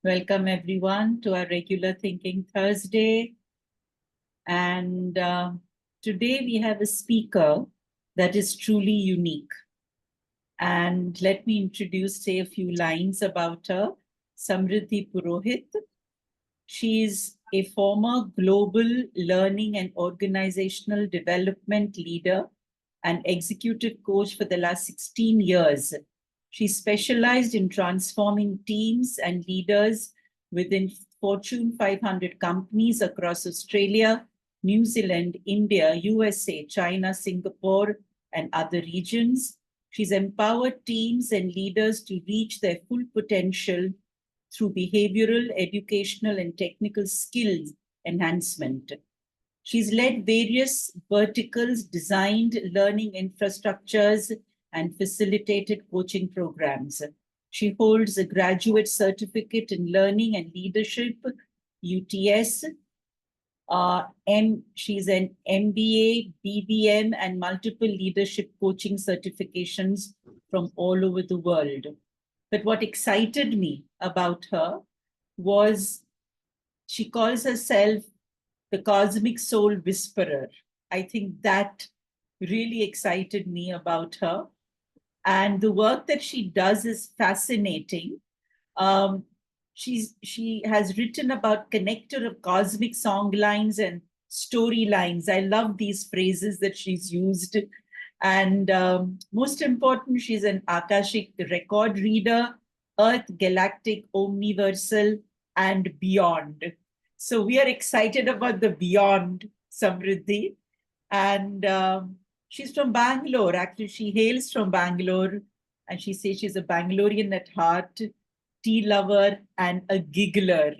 Welcome everyone to our regular Thinking Thursday. And today we have a speaker that is truly unique. And let me say a few lines about her. Samridhi Purohit. She is a former global learning and organizational development leader and executive coach for the last 16 years. She specialized in transforming teams and leaders within Fortune 500 companies across Australia, New Zealand, India, USA, China, Singapore, and other regions. She's empowered teams and leaders to reach their full potential through behavioral, educational, and technical skills enhancement. She's led various verticals, designed learning infrastructures, and facilitated coaching programs. She holds a graduate certificate in learning and leadership, UTS. She's an MBA, BBM, and multiple leadership coaching certifications from all over the world. But what excited me about her was she calls herself the Cosmic Soul Whisperer. I think that really excited me about her. And the work that she does is fascinating. She has written about connector of cosmic song lines and storylines. I love these phrases that she's used. And most important, she's an Akashic record reader, Earth, Galactic, Omniversal, and beyond. So we are excited about the beyond, Samriddhi. And she's from Bangalore. Actually, she hails from Bangalore. And she says she's a Bangalorean at heart, tea lover, and a giggler.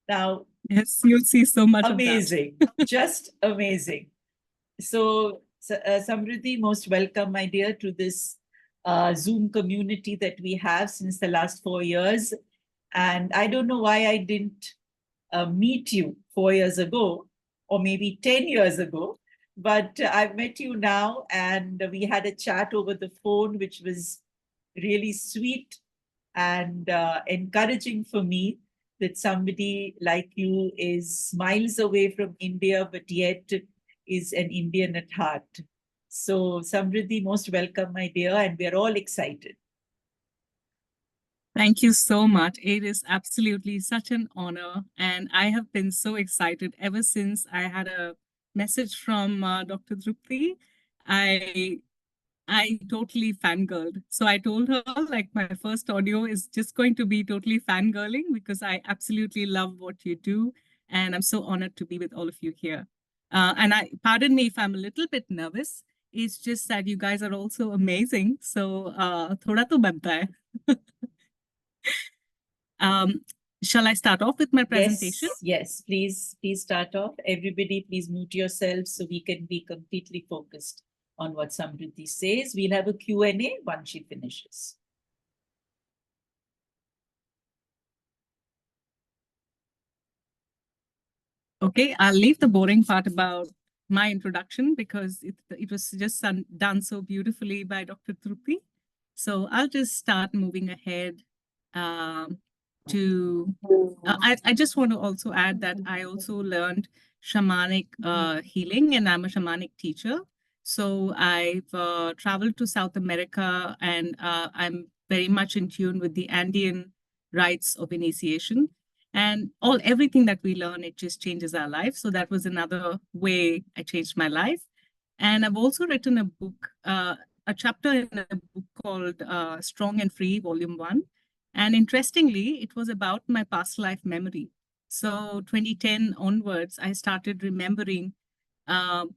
Now, yes, you'll see so much amazing, of that. Just amazing. So, Samriddhi, most welcome, my dear, to this Zoom community that we have since the last 4 years. And I don't know why I didn't meet you 4 years ago, or maybe 10 years ago, but I've met you now, and we had a chat over the phone, which was really sweet and encouraging for me that somebody like you is miles away from India, but yet is an Indian at heart. So, Samriddhi, most welcome, my dear, and we're all excited. Thank you so much. It is absolutely such an honor. And I have been so excited ever since I had a message from Dr. Drupti. I totally fangirled. So I told her, like, my first audio is just going to be totally fangirling because I absolutely love what you do. And I'm so honored to be with all of you here. Pardon me if I'm a little bit nervous. It's just that you guys are also amazing. So, thoda to banta hai. Shall I start off with my presentation? Yes, please start off. Everybody, please mute yourselves so we can be completely focused on what Samriddhi says. We'll have a Q&A once she finishes. Okay, I'll leave the boring part about my introduction because it was just done so beautifully by Dr. Trupti. So I'll just start moving ahead I just want to also add that I also learned shamanic healing, and I'm a shamanic teacher. So I've traveled to South America, and I'm very much in tune with the Andean rites of initiation. And everything that we learn, it just changes our life. So that was another way I changed my life. And I've also written a book, a chapter in a book called Strong and Free, Volume 1. And interestingly, it was about my past life memory. So 2010 onwards, I started remembering a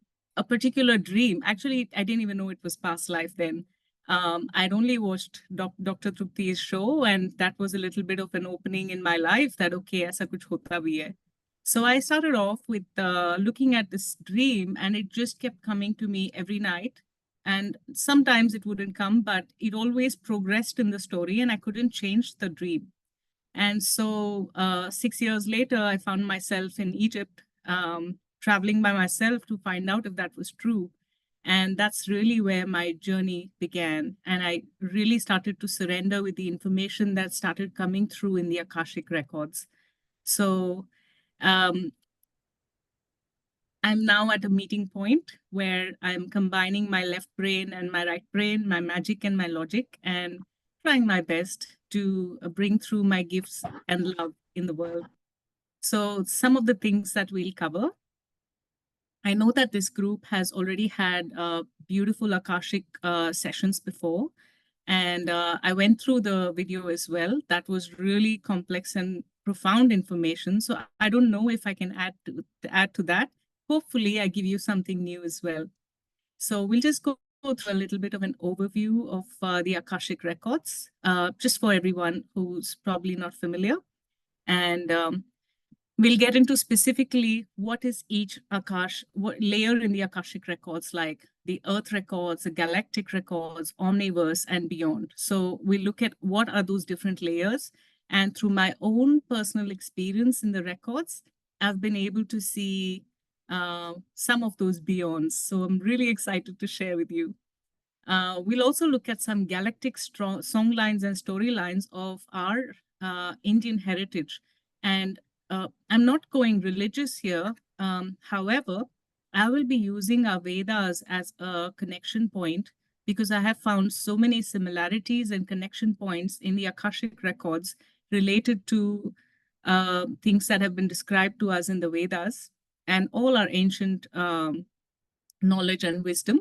particular dream. Actually, I didn't even know it was past life then. I'd only watched Dr. Trupti's show, and that was a little bit of an opening in my life that, okay, aisa kuch hota bhi hai. So I started off with looking at this dream, and it just kept coming to me every night. And sometimes it wouldn't come, but it always progressed in the story, and I couldn't change the dream. And so 6 years later, I found myself in Egypt, traveling by myself to find out if that was true. And that's really where my journey began. And I really started to surrender with the information that started coming through in the Akashic Records. So um, I'm now at a meeting point where I'm combining my left brain and my right brain, my magic and my logic, and trying my best to bring through my gifts and love in the world. So some of the things that we'll cover. I know that this group has already had beautiful Akashic sessions before, and I went through the video as well. That was really complex and profound information. So I don't know if I can add to that. Hopefully, I give you something new as well. So we'll just go through a little bit of an overview of the Akashic Records, just for everyone who's probably not familiar. And we'll get into specifically what is each what layer in the Akashic Records, like the Earth Records, the Galactic Records, Omniverse, and beyond. So we look at what are those different layers. And through my own personal experience in the records, I've been able to see some of those beyonds. So I'm really excited to share with you. We'll also look at some galactic songlines and storylines of our Indian heritage. And I'm not going religious here. However, I will be using our Vedas as a connection point because I have found so many similarities and connection points in the Akashic records related to things that have been described to us in the Vedas and all our ancient knowledge and wisdom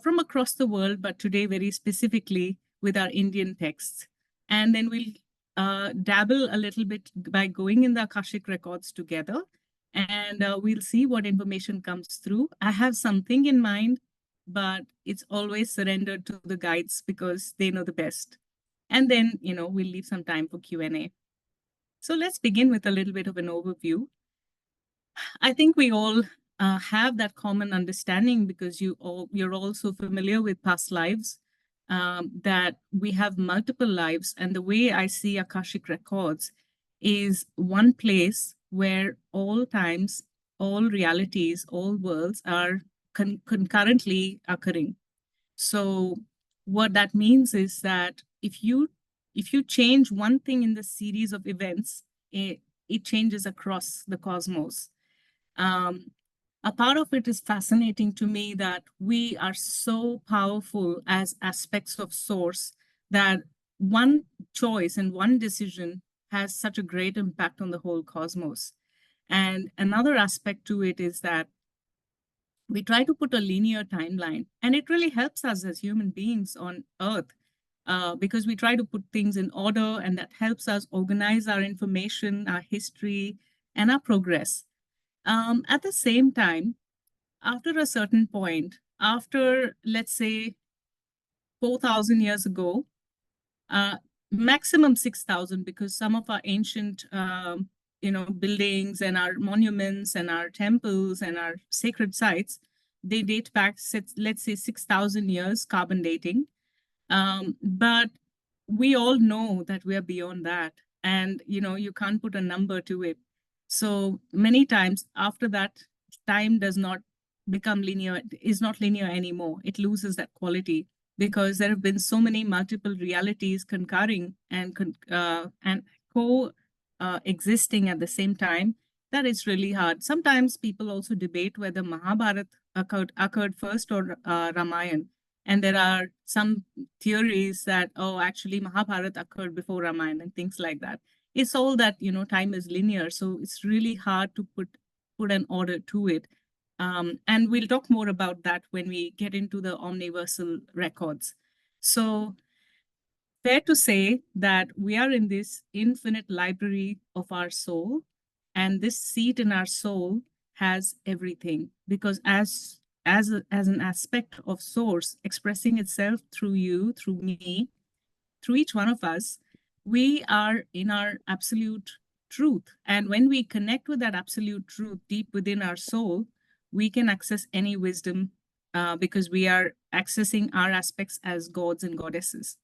from across the world, but today very specifically with our Indian texts. And then we'll dabble a little bit by going in the Akashic records together, and we'll see what information comes through. I have something in mind, but it's always surrendered to the guides because they know the best. And then, we'll leave some time for Q&A. So let's begin with a little bit of an overview. I think we all have that common understanding because you're also familiar with past lives, that we have multiple lives. And the way I see Akashic Records is one place where all times, all realities, all worlds are concurrently occurring. So what that means is that if you change one thing in the series of events, it changes across the cosmos. A part of it is fascinating to me that we are so powerful as aspects of source that one choice and one decision has such a great impact on the whole cosmos. And another aspect to it is that we try to put a linear timeline, and it really helps us as human beings on Earth because we try to put things in order, and that helps us organize our information, our history, and our progress. At the same time, after a certain point, after, let's say, 4,000 years ago, maximum 6,000, because some of our ancient, buildings and our monuments and our temples and our sacred sites, they date back, let's say, 6,000 years, carbon dating. But we all know that we are beyond that. And, you can't put a number to it. So many times after that, time does not become linear, is not linear anymore. It loses that quality because there have been so many multiple realities concurring and co-existing at the same time that it's really hard. Sometimes people also debate whether Mahabharata occurred first or Ramayana. And there are some theories that, actually Mahabharata occurred before Ramayana and things like that. It's all that, time is linear. So it's really hard to put an order to it. And we'll talk more about that when we get into the Omniversal records. So fair to say that we are in this infinite library of our soul, and this seat in our soul has everything, because as an aspect of source expressing itself through you, through me, through each one of us, we are in our absolute truth. And when we connect with that absolute truth deep within our soul, we can access any wisdom because we are accessing our aspects as gods and goddesses.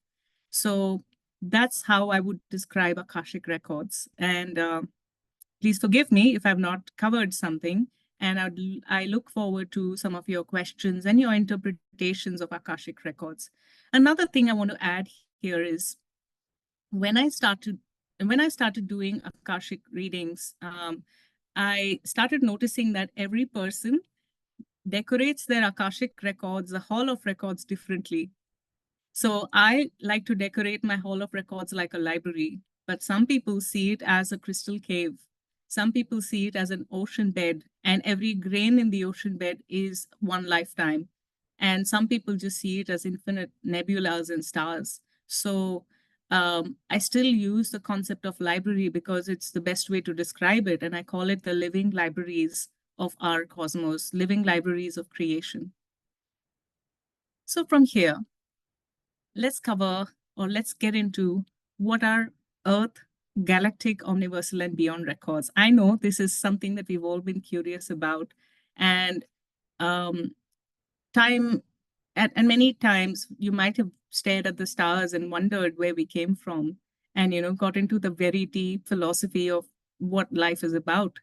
So that's how I would describe Akashic Records. And please forgive me if I've not covered something. And I look forward to some of your questions and your interpretations of Akashic Records. Another thing I want to add here is when I started doing Akashic readings, I started noticing that every person decorates their Akashic records, the Hall of Records, differently. So I like to decorate my Hall of Records like a library, but some people see it as a crystal cave. Some people see it as an ocean bed, and every grain in the ocean bed is one lifetime. And some people just see it as infinite nebulas and stars. So I still use the concept of library because it's the best way to describe it. And I call it the living libraries of our cosmos, living libraries of creation. So from here, let's get into what are Earth, Galactic, Omniversal, and Beyond records. I know this is something that we've all been curious about, and and many times you might have stared at the stars and wondered where we came from, and got into the very deep philosophy of what life is about.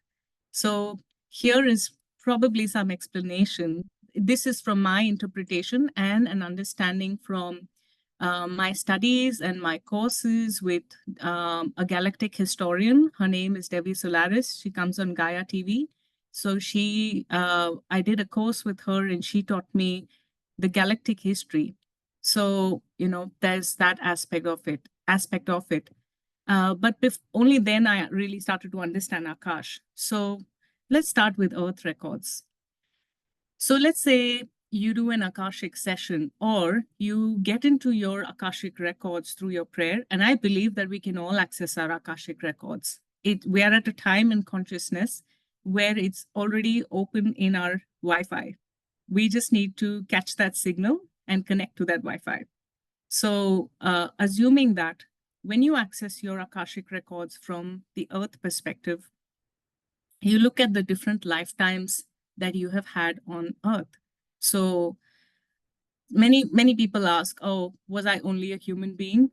So here is probably some explanation. This is from my interpretation and an understanding from my studies and my courses with a galactic historian. Her name is Debbie Solaris. She comes on Gaia TV. So I did a course with her, and she taught me the galactic history. So there's that aspect of it. But only then I really started to understand Akash. So let's start with Earth records. So let's say you do an Akashic session, or you get into your Akashic records through your prayer. And I believe that we can all access our Akashic records. We are at a time in consciousness where it's already open in our Wi-Fi. We just need to catch that signal and connect to that Wi-Fi. So assuming that when you access your Akashic records from the Earth perspective, you look at the different lifetimes that you have had on Earth. So many people ask, oh, was I only a human being?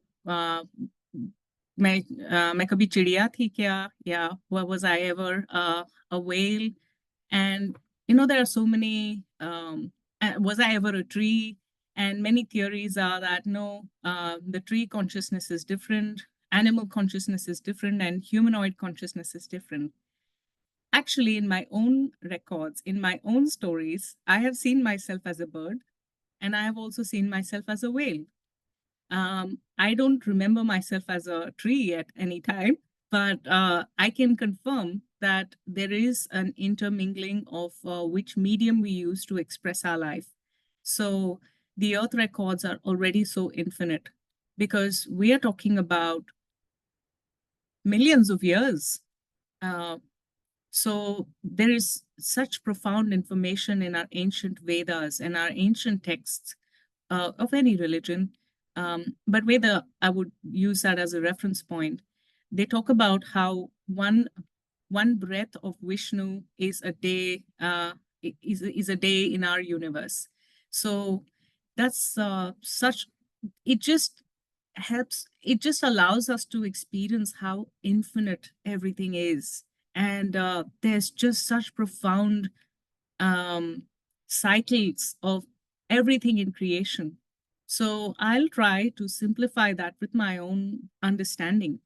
मैं कभी चिड़िया थी क्या? Yeah, was I ever a whale? And there are so many, was I ever a tree? And many theories are that no, the tree consciousness is different, animal consciousness is different, and humanoid consciousness is different. Actually, in my own records, in my own stories, I have seen myself as a bird, and I have also seen myself as a whale. I don't remember myself as a tree at any time, but I can confirm that there is an intermingling of which medium we use to express our life. So the Earth records are already so infinite because we are talking about millions of years. So there is such profound information in our ancient Vedas and our ancient texts of any religion. But Veda, I would use that as a reference point. They talk about how one breath of Vishnu is a day is a day in our universe. So that's it just helps. It just allows us to experience how infinite everything is. And there's just such profound cycles of everything in creation. So I'll try to simplify that with my own understanding.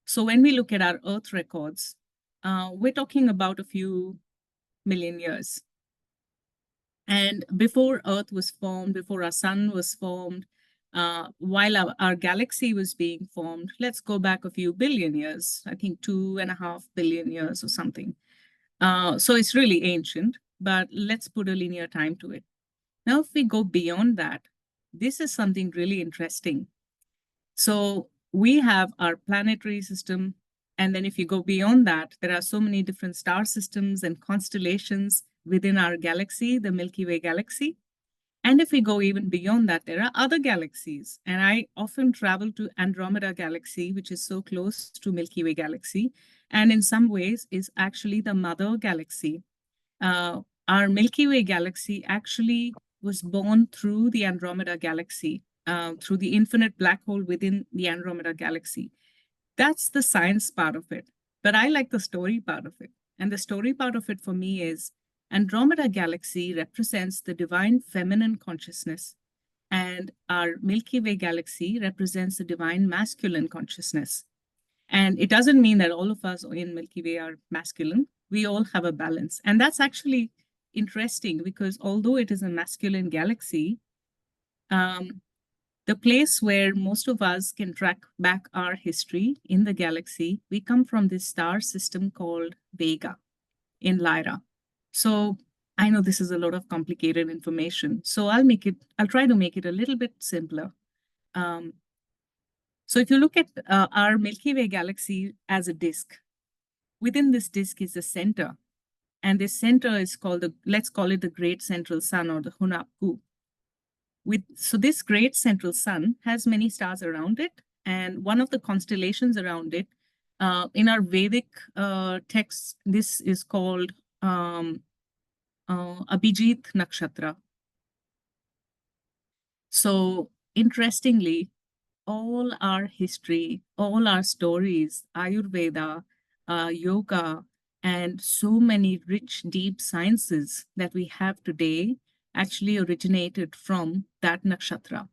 So when we look at our Earth records, we're talking about a few million years. And before Earth was formed, before our sun was formed, while our galaxy was being formed, let's go back a few billion years, I think 2.5 billion years or something. So it's really ancient, but let's put a linear time to it. Now, if we go beyond that, this is something really interesting. So we have our planetary system. And then if you go beyond that, there are so many different star systems and constellations within our galaxy, the Milky Way galaxy. And if we go even beyond that, there are other galaxies. And I often travel to Andromeda galaxy, which is so close to Milky Way galaxy, and in some ways is actually the mother galaxy. Our Milky Way galaxy actually was born through the Andromeda galaxy, through the infinite black hole within the Andromeda galaxy. That's the science part of it. But I like the story part of it. And the story part of it for me is Andromeda Galaxy represents the divine feminine consciousness, and our Milky Way galaxy represents the divine masculine consciousness. And it doesn't mean that all of us in Milky Way are masculine. We all have a balance. And that's actually interesting because although it is a masculine galaxy, the place where most of us can track back our history in the galaxy, we come from this star system called Vega in Lyra. So I know this is a lot of complicated information. So I'll try to make it a little bit simpler. So if you look at our Milky Way galaxy as a disk, within this disk is the center. And this center is called let's call it the Great Central Sun or the Hunahpu. So this Great Central Sun has many stars around it. And one of the constellations around it, in our Vedic texts, this is called Abhijit Nakshatra. So interestingly, all our history, all our stories, Ayurveda, yoga, and so many rich, deep sciences that we have today actually originated from that nakshatra.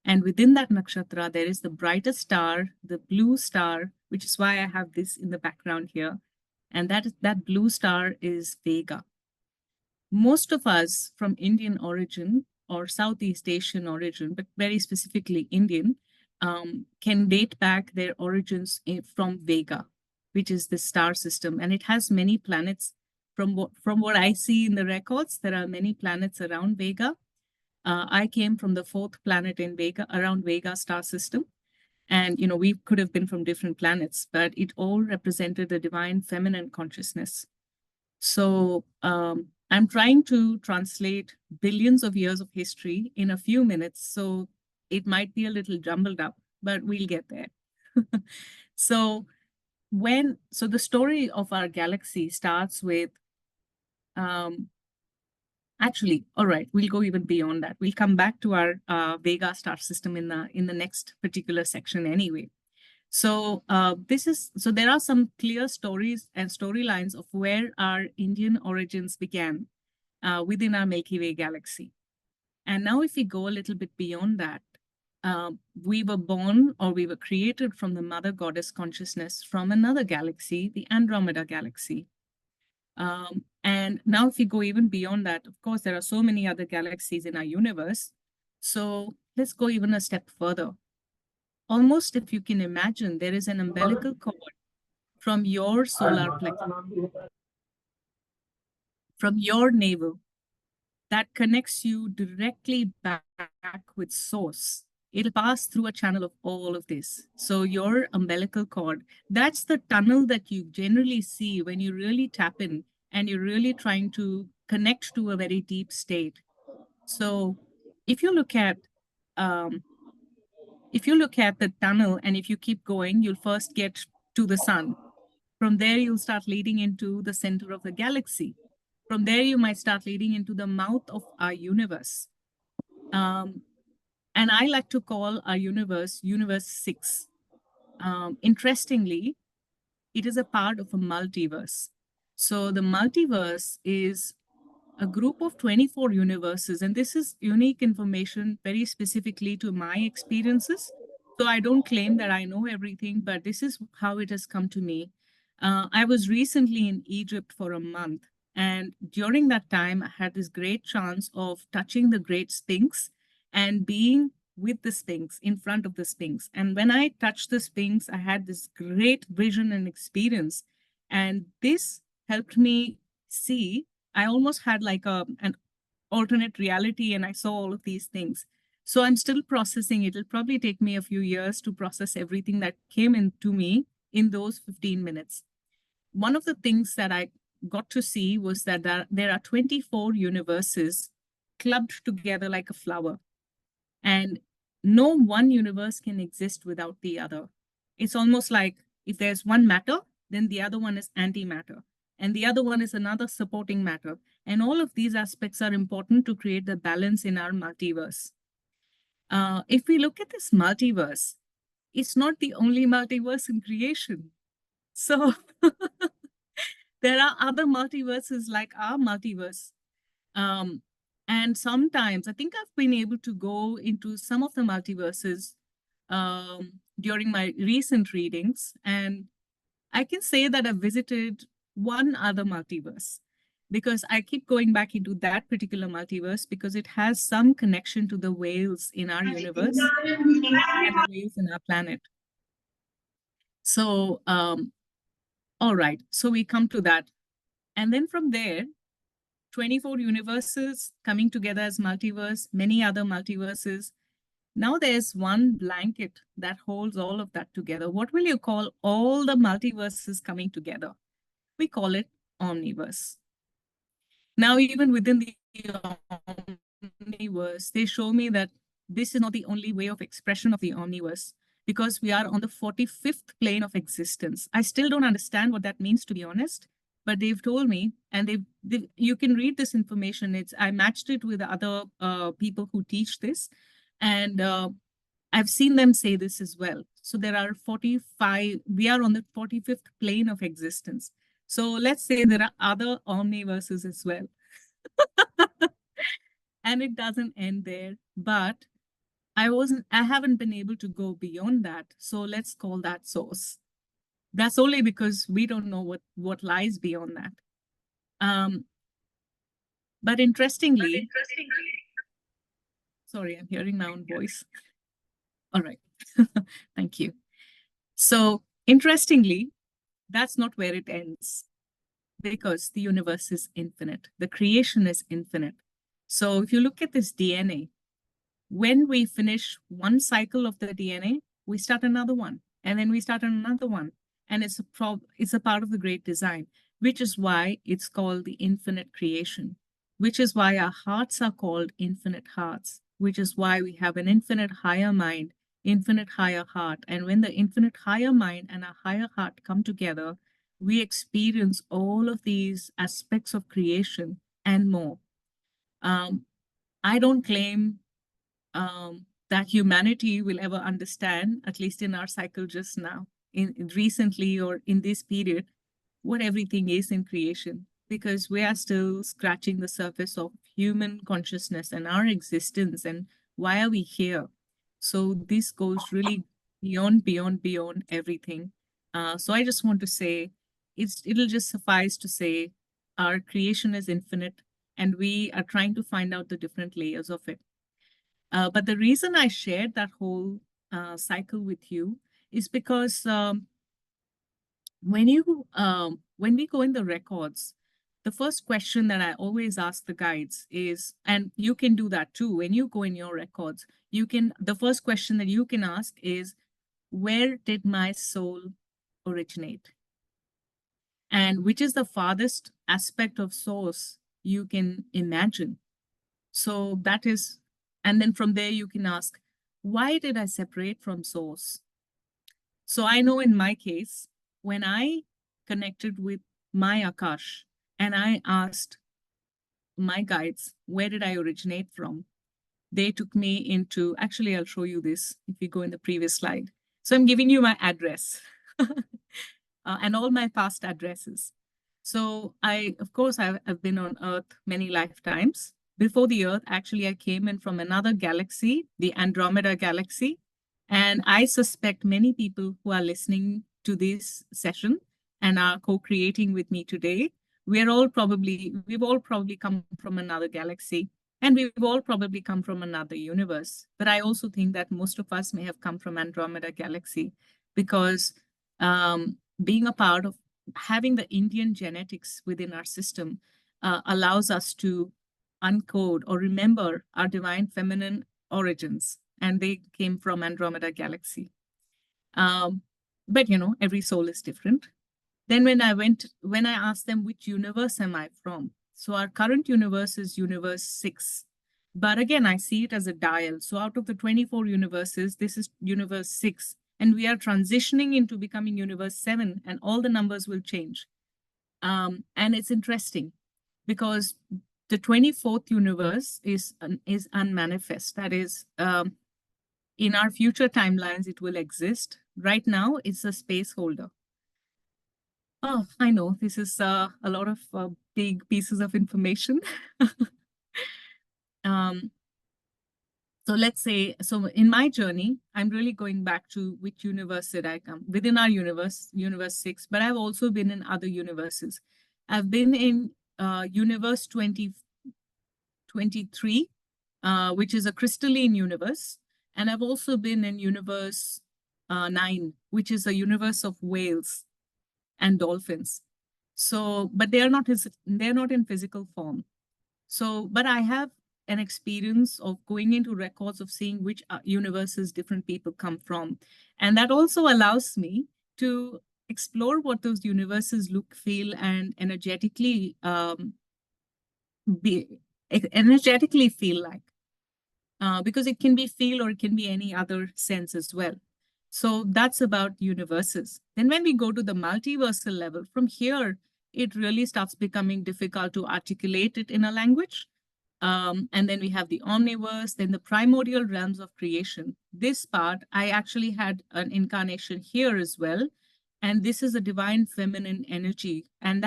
And within that nakshatra, there is the brightest star, the blue star, which is why I have this in the background here. And that blue star is Vega. Most of us from Indian origin or Southeast Asian origin, but very specifically Indian, can date back their origins from Vega, which is the star system. And it has many planets. From what I see in the records, there are many planets around Vega. I came from the 4th planet in Vega, around Vega star system. And, we could have been from different planets, but it all represented the divine feminine consciousness. So I'm trying to translate billions of years of history in a few minutes. So it might be a little jumbled up, but we'll get there. So the story of our galaxy starts with, actually, all right, we'll go even beyond that. We'll come back to our Vega star system in the next particular section anyway. So there are some clear stories and storylines of where our Indian origins began within our Milky Way galaxy. And now if we go a little bit beyond that, we were born or we were created from the mother goddess consciousness from another galaxy, the Andromeda galaxy. And now if we go even beyond that, of course, there are so many other galaxies in our universe. So let's go even a step further. Almost, if you can imagine, there is an umbilical cord from your solar plexus, from your navel, that connects you directly back with source. It'll pass through a channel of all of this. So your umbilical cord, that's the tunnel that you generally see when you really tap in and you're really trying to connect to a very deep state. So if you look at the tunnel and if you keep going, you'll first get to the sun. From there, you'll start leading into the center of the galaxy. From there, you might start leading into the mouth of our universe. And I like to call our universe, Universe 6. Interestingly, it is a part of a multiverse. So the multiverse is a group of 24 universes, and this is unique information very specifically to my experiences. So I don't claim that I know everything, but this is how it has come to me. I was recently in Egypt for a month, and during that time, I had this great chance of touching the Great Sphinx and being with the Sphinx, in front of the Sphinx. And when I touched the Sphinx, I had this great vision and experience. And this helped me see, I almost had like an alternate reality, and I saw all of these things. So I'm still processing it. It'll probably take me a few years to process everything that came into me in those 15 minutes. One of the things that I got to see was that there are 24 universes clubbed together like a flower. And no one universe can exist without the other. It's almost like if there's one matter, then the other one is antimatter. And the other one is another supporting matter. And all of these aspects are important to create the balance in our multiverse. If we look at this multiverse, it's not the only multiverse in creation. So There are other multiverses like our multiverse. And sometimes I think I've been able to go into some of the multiverses during my recent readings. And I can say that I've visited one other multiverse because I keep going back into that particular multiverse because it has some connection to the whales in our universe and the whales in our planet. So, all right. So we come to that. And then from there, 24 universes coming together as multiverse, many other multiverses. Now there's one blanket that holds all of that together. What will you call all the multiverses coming together? We call it Omniverse. Now, even within the Omniverse, they show me that this is not the only way of expression of the Omniverse because we are on the 45th plane of existence. I still don't understand what that means, to be honest, but they've told me, and you can read this information. I matched it with other people who teach this, and I've seen them say this as well. So there are 45, we are on the 45th plane of existence. So let's say there are other omniverses as well. And it doesn't end there, but I haven't been able to go beyond that. So let's call that source. That's only because we don't know what lies beyond that. But interestingly, sorry, I'm hearing my own voice. All right, thank you. So interestingly, that's not where it ends because the universe is infinite. The creation is infinite. So if you look at this DNA, when we finish one cycle of the DNA, we start another one, and then we start another one. And it's a part of the great design, which is why it's called the infinite creation, which is why our hearts are called infinite hearts, which is why we have an infinite higher mind, infinite higher heart. And when the infinite higher mind and a higher heart come together, we experience all of these aspects of creation and more. I don't claim that humanity will ever understand, at least in our cycle just now, in recently or in this period, what everything is in creation, because we are still scratching the surface of human consciousness and our existence and why are we here. So this goes really beyond everything. So I just want to say, it'll just suffice to say our creation is infinite and we are trying to find out the different layers of it. But the reason I shared that whole cycle with you is because when we go in the records, the first question that I always ask the guides is, and you can do that too, when you go in your records, the first question that you can ask is, where did my soul originate? And which is the farthest aspect of source you can imagine? So that is, and then from there you can ask, why did I separate from source? So I know in my case, when I connected with my Akash and I asked my guides, where did I originate from? They took me into, actually, I'll show you this if we go in the previous slide. So I'm giving you my address and all my past addresses. So of course, I've been on Earth many lifetimes. Before the Earth, actually, I came in from another galaxy, the Andromeda galaxy. And I suspect many people who are listening to this session and are co-creating with me today, we've all probably come from another galaxy, and we've all probably come from another universe. But I also think that most of us may have come from Andromeda galaxy because being a part of having the Indian genetics within our system allows us to uncode or remember our divine feminine origins, and they came from Andromeda galaxy. But every soul is different. Then when I asked them, which universe am I from? So our current universe is universe 6. But again, I see it as a dial. So out of the 24 universes, this is universe 6. And we are transitioning into becoming universe 7, and all the numbers will change. And it's interesting because the 24th universe is unmanifest. That is, in our future timelines, it will exist. Right now, it's a space holder. Oh, I know this is a lot of big pieces of information. um, so let's say, so in my journey, I'm really going back to which universe did I come? Within our universe, universe 6, but I've also been in other universes. I've been in universe 2023, which is a crystalline universe. And I've also been in universe 9, which is a universe of whales and dolphins. So, but they're not in physical form. So, but I have an experience of going into records of seeing which universes different people come from. And that also allows me to explore what those universes look, feel, and be energetically feel like. Because it can be feel or it can be any other sense as well. So that's about universes. Then when we go to the multiversal level, from here, it really starts becoming difficult to articulate it in a language. And then we have the omniverse, then the primordial realms of creation. This part, I actually had an incarnation here as well. And this is a divine feminine energy. And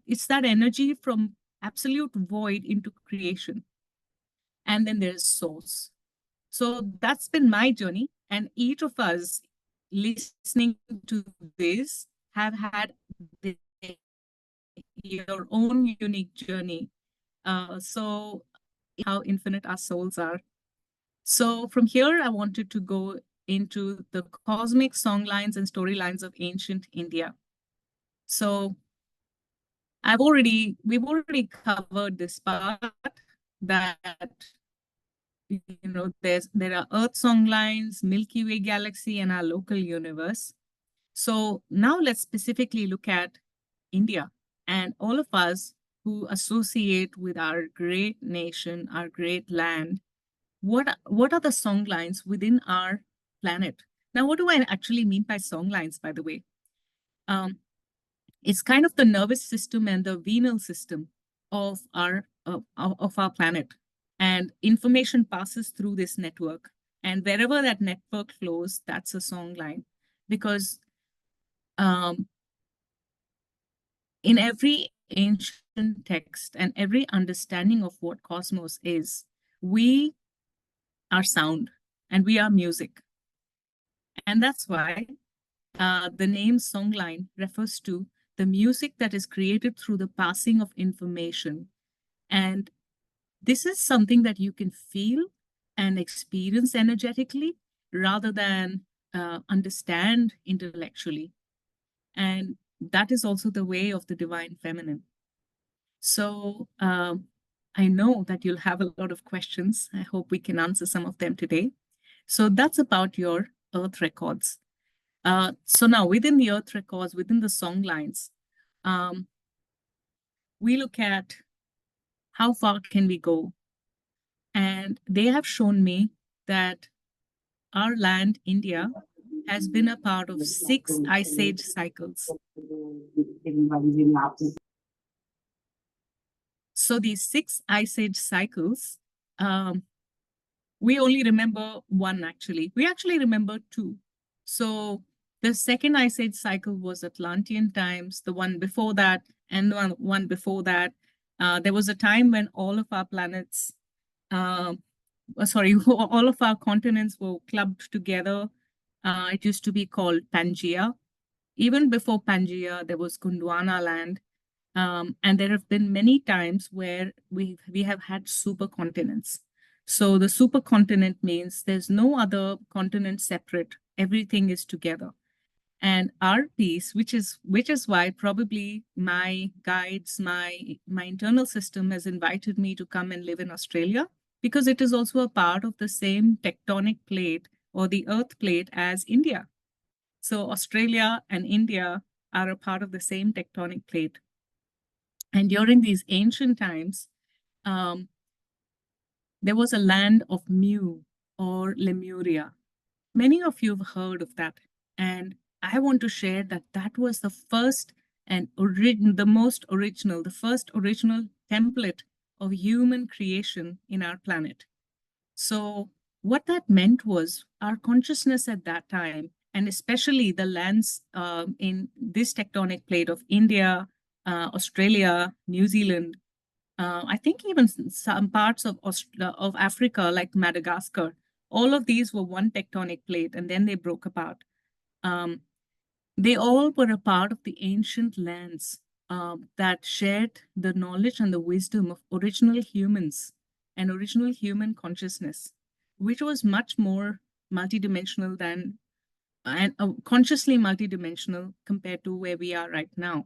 it's that energy from absolute void into creation. And then there's source. So that's been my journey. And each of us listening to this have had your own unique journey. So how infinite our souls are. So from here, I wanted to go into the cosmic songlines and storylines of ancient India. So we've already covered this part that there are Earth songlines, Milky Way galaxy, and our local universe. So now let's specifically look at India and all of us who associate with our great nation, our great land. What are the songlines within our planet? Now, what do I actually mean by songlines, by the way? It's kind of the nervous system and the venal system of our planet. And information passes through this network. And wherever that network flows, that's a song line. Because in every ancient text and every understanding of what cosmos is, we are sound and we are music. And that's why the name songline refers to the music that is created through the passing of information. And this is something that you can feel and experience energetically rather than understand intellectually. And that is also the way of the divine feminine. So I know that you'll have a lot of questions. I hope we can answer some of them today. So that's about your Earth records. So now within the Earth records, within the song lines, we look at how far can we go? And they have shown me that our land, India, has been a part of 6 ice age cycles. So these 6 ice age cycles, we only remember one actually. We actually remember 2. So the second ice age cycle was Atlantean times, the one before that, and one before that. There was a time when all of our planets, all of our continents were clubbed together. It used to be called Pangea. Even before Pangea, there was Gondwana land. And there have been many times where we have had supercontinents. So the supercontinent means there's no other continent separate. Everything is together. And our piece, which is why probably my guides, my internal system has invited me to come and live in Australia, because it is also a part of the same tectonic plate or the earth plate as India. So Australia and India are a part of the same tectonic plate. And during these ancient times, there was a land of Mu or Lemuria. Many of you have heard of that. And I want to share that that was the first and the first original template of human creation in our planet. So what that meant was our consciousness at that time and especially the lands in this tectonic plate of India, Australia, New Zealand, I think even some parts of Africa, like Madagascar, all of these were one tectonic plate, and then they broke apart. They all were a part of the ancient lands that shared the knowledge and the wisdom of original humans and original human consciousness, which was much more multidimensional than and consciously multidimensional compared to where we are right now.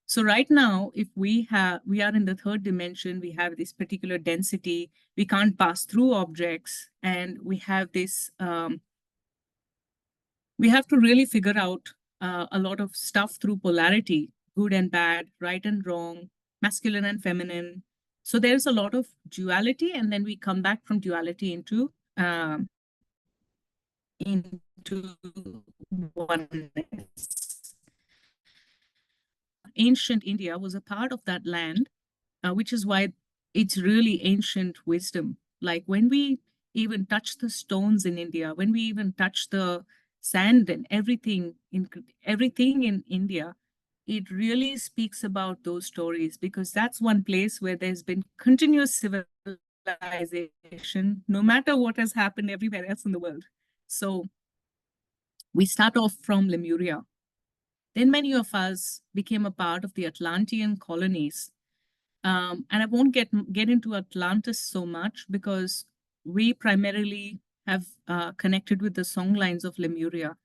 So right now, if we are in the third dimension, we have this particular density, we can't pass through objects, and we have this, we have to really figure out a lot of stuff through polarity, good and bad, right and wrong, masculine and feminine. So there's a lot of duality, and then we come back from duality into oneness. Ancient India was a part of that land, which is why it's really ancient wisdom. Like when we even touch the stones in India, when we even touch the sand and everything in India, it really speaks about those stories, because that's one place where there's been continuous civilization, no matter what has happened everywhere else in the world. So we start off from Lemuria. Then many of us became a part of the Atlantean colonies. And I won't get into Atlantis so much, because we primarily have connected with the songlines of Lemuria,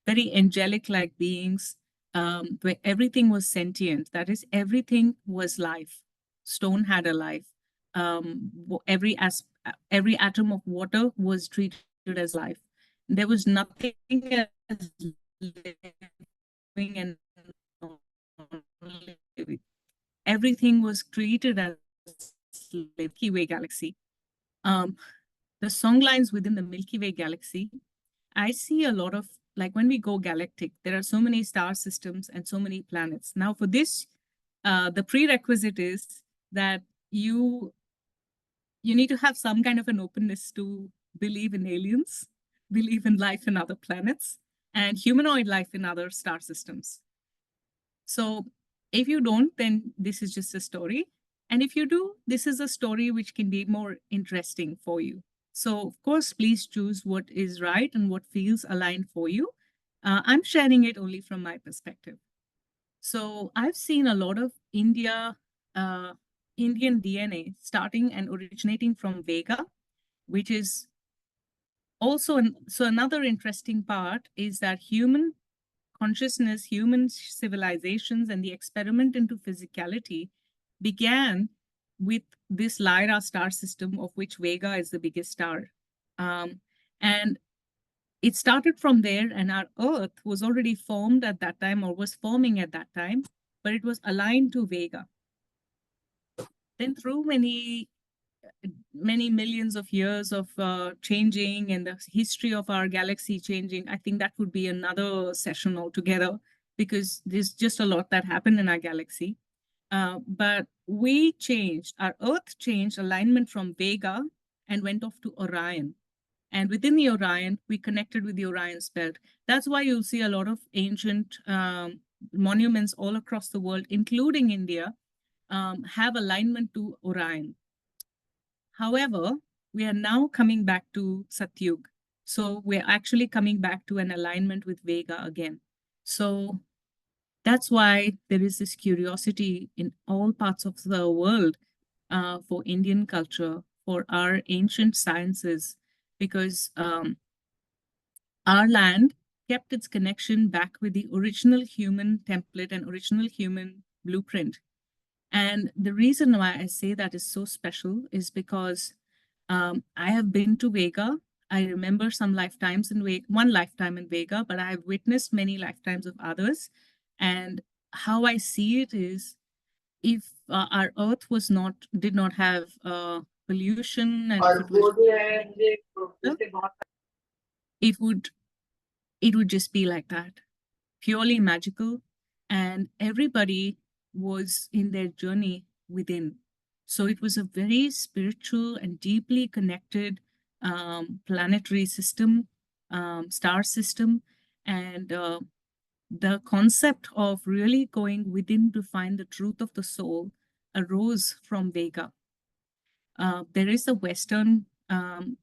very angelic-like beings, where everything was sentient. That is, everything was life. Stone had a life. Every atom of water was treated as life. There was nothing as living and non-living. Everything was treated as Milky Way galaxy. The songlines within the Milky Way galaxy, I see a lot of, like when we go galactic, there are so many star systems and so many planets. Now for this, the prerequisite is that you need to have some kind of an openness to believe in aliens, believe in life in other planets, and humanoid life in other star systems. So if you don't, then this is just a story. And if you do, this is a story which can be more interesting for you. So of course, please choose what is right and what feels aligned for you. I'm sharing it only from my perspective. So I've seen a lot of Indian DNA starting and originating from Vega, which is also, so another interesting part is that human consciousness, human civilizations, and the experiment into physicality began with this Lyra star system, of which Vega is the biggest star. And it started from there, and our Earth was already formed at that time, or was forming at that time, but it was aligned to Vega. Then through many millions of years of changing and the history of our galaxy changing, I think that would be another session altogether, because there's just a lot that happened in our galaxy. But we changed, our Earth changed alignment from Vega and went off to Orion. And within the Orion, we connected with the Orion's belt. That's why you'll see a lot of ancient monuments all across the world, including India, have alignment to Orion. However, we are now coming back to Satyug. So we're actually coming back to an alignment with Vega again. So that's why there is this curiosity in all parts of the world for Indian culture, for our ancient sciences, because our land kept its connection back with the original human template and original human blueprint. And the reason why I say that is so special is because I have been to Vega. I remember some lifetimes in Vega, one lifetime in Vega, but I have witnessed many lifetimes of others. And how I see it is, if our Earth did not have pollution, and it would just be like that, purely magical, and everybody was in their journey within. So it was a very spiritual and deeply connected planetary system, star system. And the concept of really going within to find the truth of the soul arose from Vega. There is a Western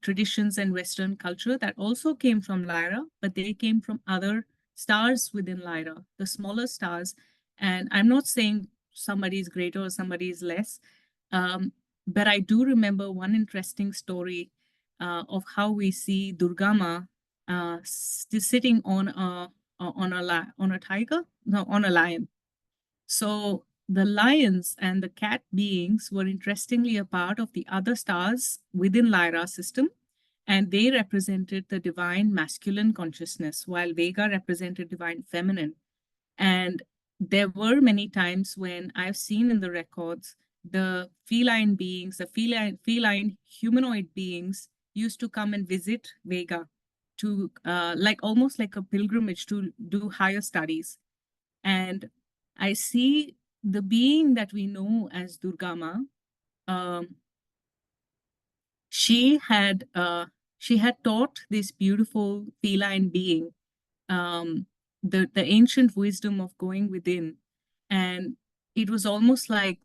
traditions and Western culture that also came from Lyra, but they came from other stars within Lyra, the smaller stars. And I'm not saying somebody is greater or somebody is less, but I do remember one interesting story of how we see Durgama sitting on a tiger, no, on a lion. So the lions and the cat beings were interestingly a part of the other stars within Lyra's system, and they represented the divine masculine consciousness, while Vega represented divine feminine. And there were many times when I've seen in the records the feline beings, the feline humanoid beings used to come and visit Vega to like almost like a pilgrimage to do higher studies. And I see the being that we know as Durgama. She had taught this beautiful feline being the ancient wisdom of going within, and it was almost like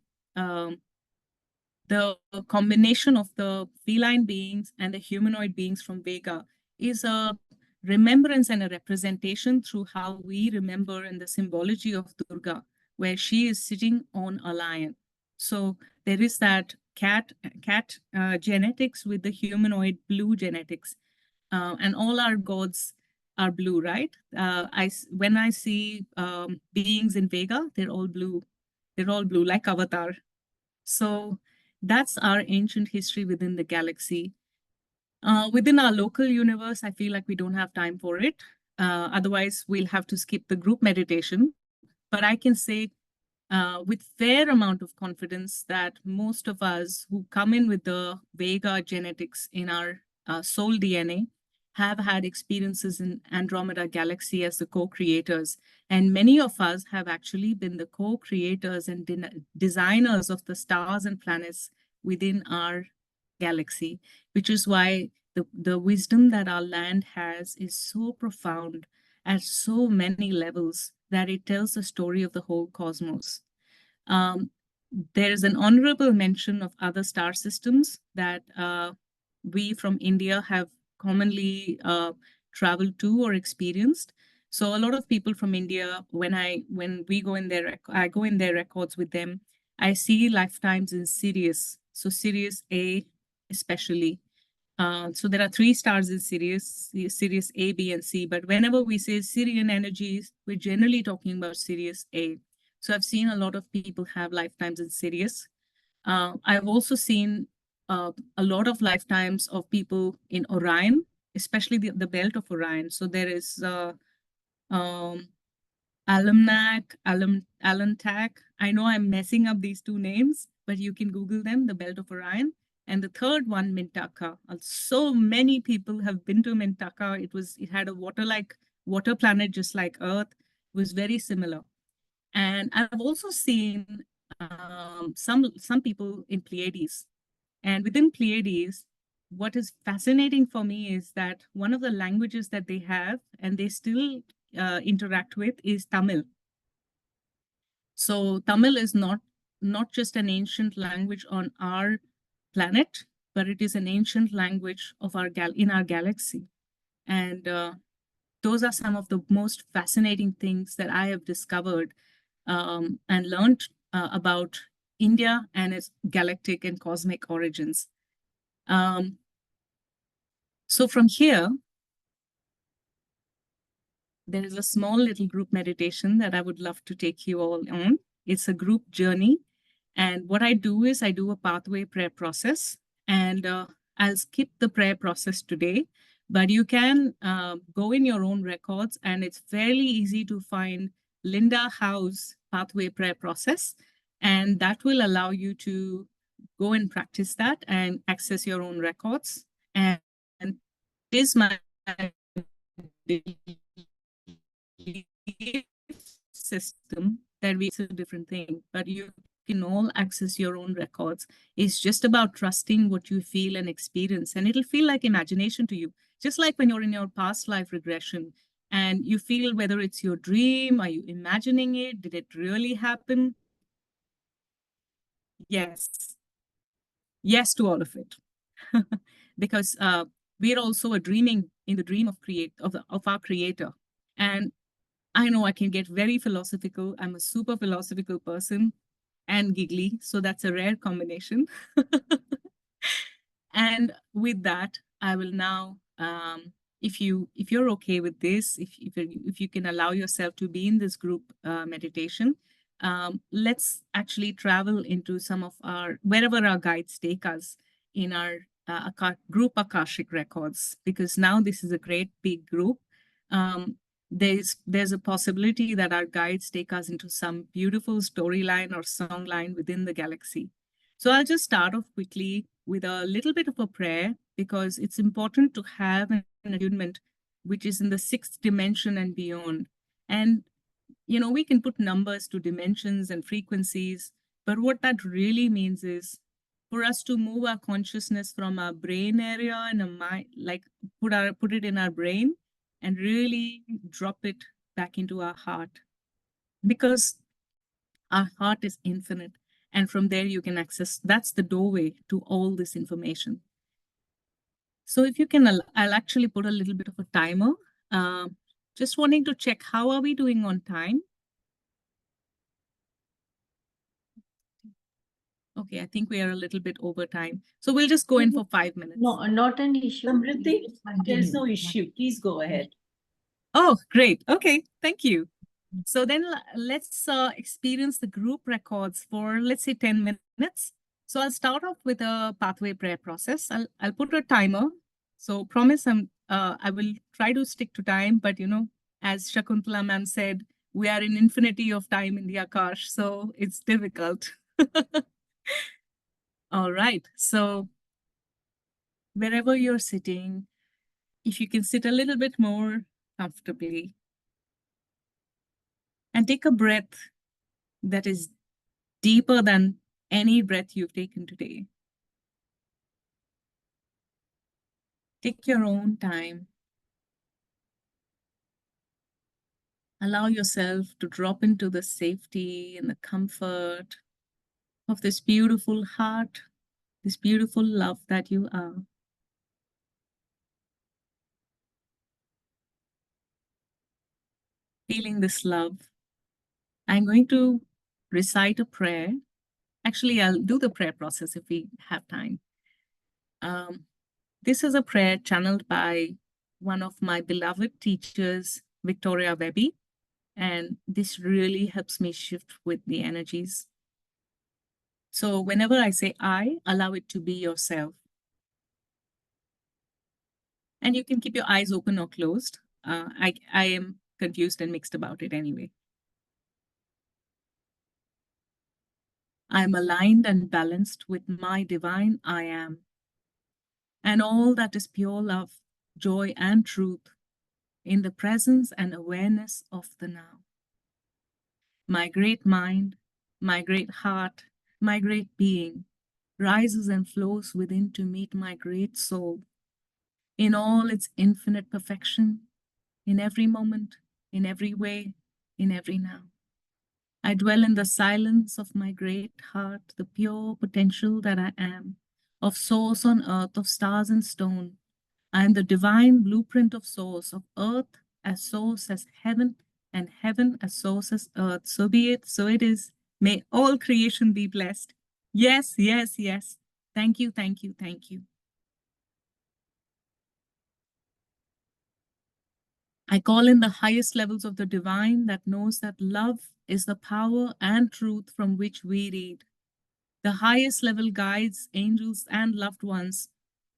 the combination of the feline beings and the humanoid beings from Vega is a remembrance and a representation through how we remember in the symbology of Durga, where she is sitting on a lion. So there is that cat genetics with the humanoid blue genetics, and all our gods are blue, right? When I see beings in Vega, they're all blue. They're all blue, like Avatar. So that's our ancient history within the galaxy. Within our local universe, I feel like we don't have time for it. Otherwise, we'll have to skip the group meditation. But I can say with fair amount of confidence that most of us who come in with the Vega genetics in our soul DNA have had experiences in Andromeda Galaxy as the co-creators. And many of us have actually been the co-creators and designers of the stars and planets within our galaxy, which is why the wisdom that our land has is so profound at so many levels that it tells the story of the whole cosmos. There is an honorable mention of other star systems that we from India have commonly traveled to or experienced. So a lot of people from India, when we go in their, I go in their records with them, I see lifetimes in Sirius. So Sirius A especially. So there are 3 stars in Sirius, Sirius A, B, and C. But whenever we say Sirian energies, we're generally talking about Sirius A. So I've seen a lot of people have lifetimes in Sirius. I've also seen a lot of lifetimes of people in Orion, especially the belt of Orion. So there is Alamnak. I know I'm messing up these 2 names, but you can Google them, the belt of Orion. And the third one, Mintaka. So many people have been to Mintaka. It had a water planet just like Earth. It was very similar. And I've also seen some people in Pleiades. And within Pleiades, what is fascinating for me is that one of the languages that they have and they still interact with is Tamil. So Tamil is not just an ancient language on our planet, but it is an ancient language of in our galaxy. And those are some of the most fascinating things that I have discovered and learned about India and its galactic and cosmic origins. So from here, there is a small little group meditation that I would love to take you all on. It's a group journey. And what I do is I do a pathway prayer process. And I'll skip the prayer process today, but you can go in your own records and it's fairly easy to find Linda Howe's pathway prayer process. And that will allow you to go and practice that and access your own records. And it is my system that we a different thing, but you can all access your own records. It's just about trusting what you feel and experience, and it'll feel like imagination to you. Just like when you're in your past life regression, And you feel whether it's your dream, are you imagining it? Did it really happen? Yes. Yes to all of it. Because we're also a dreaming in the dream of our creator. And I know I can get very philosophical. I'm a super philosophical person and giggly, so that's a rare combination. And with that, I will now, if you're okay with this, if you can allow yourself to be in this group meditation, let's actually travel into some of our wherever our guides take us in our group Akashic Records, because now this is a great big group. There's a possibility that our guides take us into some beautiful storyline or songline within the galaxy. So I'll just start off quickly with a little bit of a prayer, because it's important to have an attunement which is in the sixth dimension and beyond. And, you know, we can put numbers to dimensions and frequencies, but what that really means is for us to move our consciousness from our brain area and a mind, like put it in our brain and really drop it back into our heart, because our heart is infinite. And from there you can access, that's the doorway to all this information. So if you can, I'll actually put a little bit of a timer. Just wanting to check, how are we doing on time? Okay, I think we are a little bit over time. So we'll just go in for 5 minutes. No, not an issue. Samridhi, there's no issue. Please go ahead. Oh, great. Okay, thank you. So then let's experience the group records for, let's say, 10 minutes. So I'll start off with a pathway prayer process. I'll put a timer. So promise I will try to stick to time, but you know, as Shakuntala ma'am said, we are in infinity of time in the Akash, so it's difficult. All right, so wherever you're sitting, if you can sit a little bit more comfortably and take a breath that is deeper than any breath you've taken today. Take your own time. Allow yourself to drop into the safety and the comfort of this beautiful heart, this beautiful love that you are. Feeling this love. I'm going to recite a prayer. Actually, I'll do the prayer process if we have time. This is a prayer channeled by one of my beloved teachers, Victoria Webby, and this really helps me shift with the energies. So whenever I say I, allow it to be yourself. And you can keep your eyes open or closed. I am confused and mixed about it anyway. I am aligned and balanced with my divine I am, and all that is pure love, joy, and truth in the presence and awareness of the now. My great mind, my great heart, my great being rises and flows within to meet my great soul in all its infinite perfection, in every moment, in every way, in every now. I dwell in the silence of my great heart, the pure potential that I am, of source on earth, of stars and stone. I am the divine blueprint of source, of earth as source as heaven, and heaven as source as earth. So be it, so it is. May all creation be blessed. Yes, yes, yes. Thank you, thank you, thank you. I call in the highest levels of the divine that knows that love is the power and truth from which we read. The highest level guides, angels, and loved ones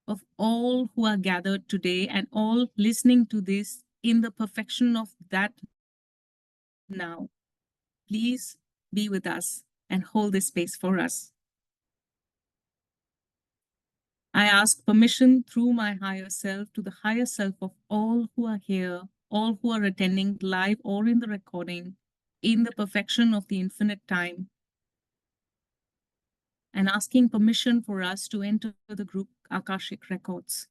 of all who are gathered today and all listening to this in the perfection of that now. Please be with us and hold this space for us. I ask permission through my higher self to the higher self of all who are here, all who are attending live or in the recording, in the perfection of the infinite time, and asking permission for us to enter the group Akashic Records.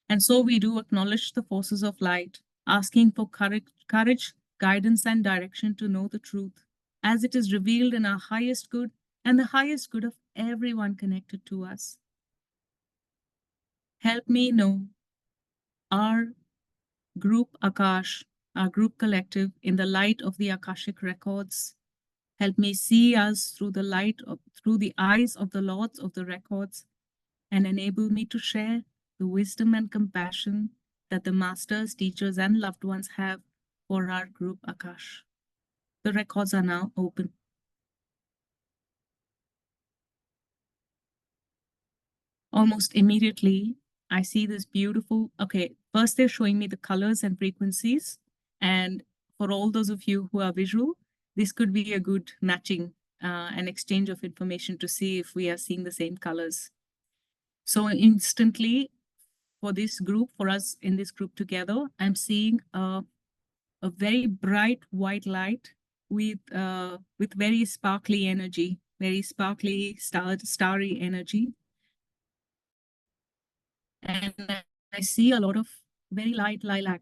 And so we do acknowledge the forces of light, asking for courage, guidance, and direction to know the truth, as it is revealed in our highest good and the highest good of everyone connected to us. Help me know our group Akash, our group collective, in the light of the Akashic Records. Help me see us through the eyes of the Lords of the Records, and enable me to share the wisdom and compassion that the masters, teachers, and loved ones have for our group Akash. The records are now open. Almost immediately, I see this beautiful, okay, first they're showing me the colors and frequencies. And for all those of you who are visual, this could be a good matching and exchange of information to see if we are seeing the same colors. So instantly, for this group, for us in this group together, I'm seeing a very bright white light with very sparkly energy, very sparkly starry energy. And I see a lot of very light lilac.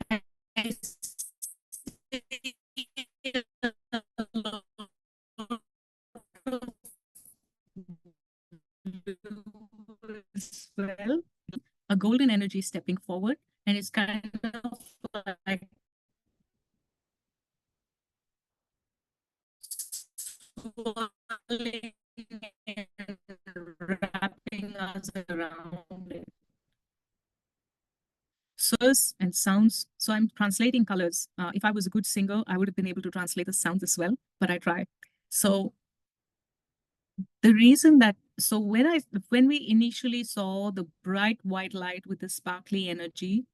I see a lot of blue as well. A golden energy stepping forward, and it's kind of like swirling and wrapping us around it. Colors and sounds. So I'm translating colors. If I was a good singer, I would have been able to translate the sounds as well, but I try. So the reason that, so when we initially saw the bright white light with the sparkly energy,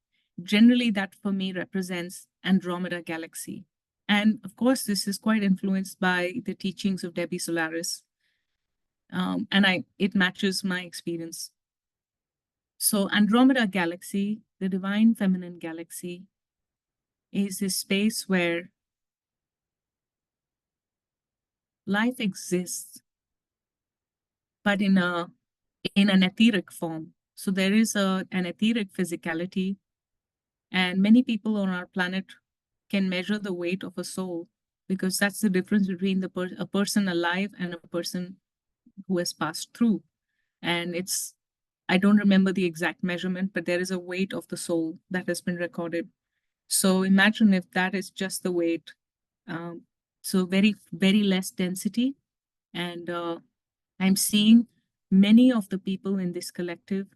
generally that for me represents Andromeda galaxy. And of course, this is quite influenced by the teachings of Debbie Solaris. And it matches my experience. So Andromeda galaxy, the divine feminine galaxy, is a space where life exists, but in an etheric form. So there is an etheric physicality, and many people on our planet can measure the weight of a soul, because that's the difference between a person alive and a person who has passed through. And I don't remember the exact measurement, but there is a weight of the soul that has been recorded. So imagine if that is just the weight. So very, very less density. And I'm seeing many of the people in this collective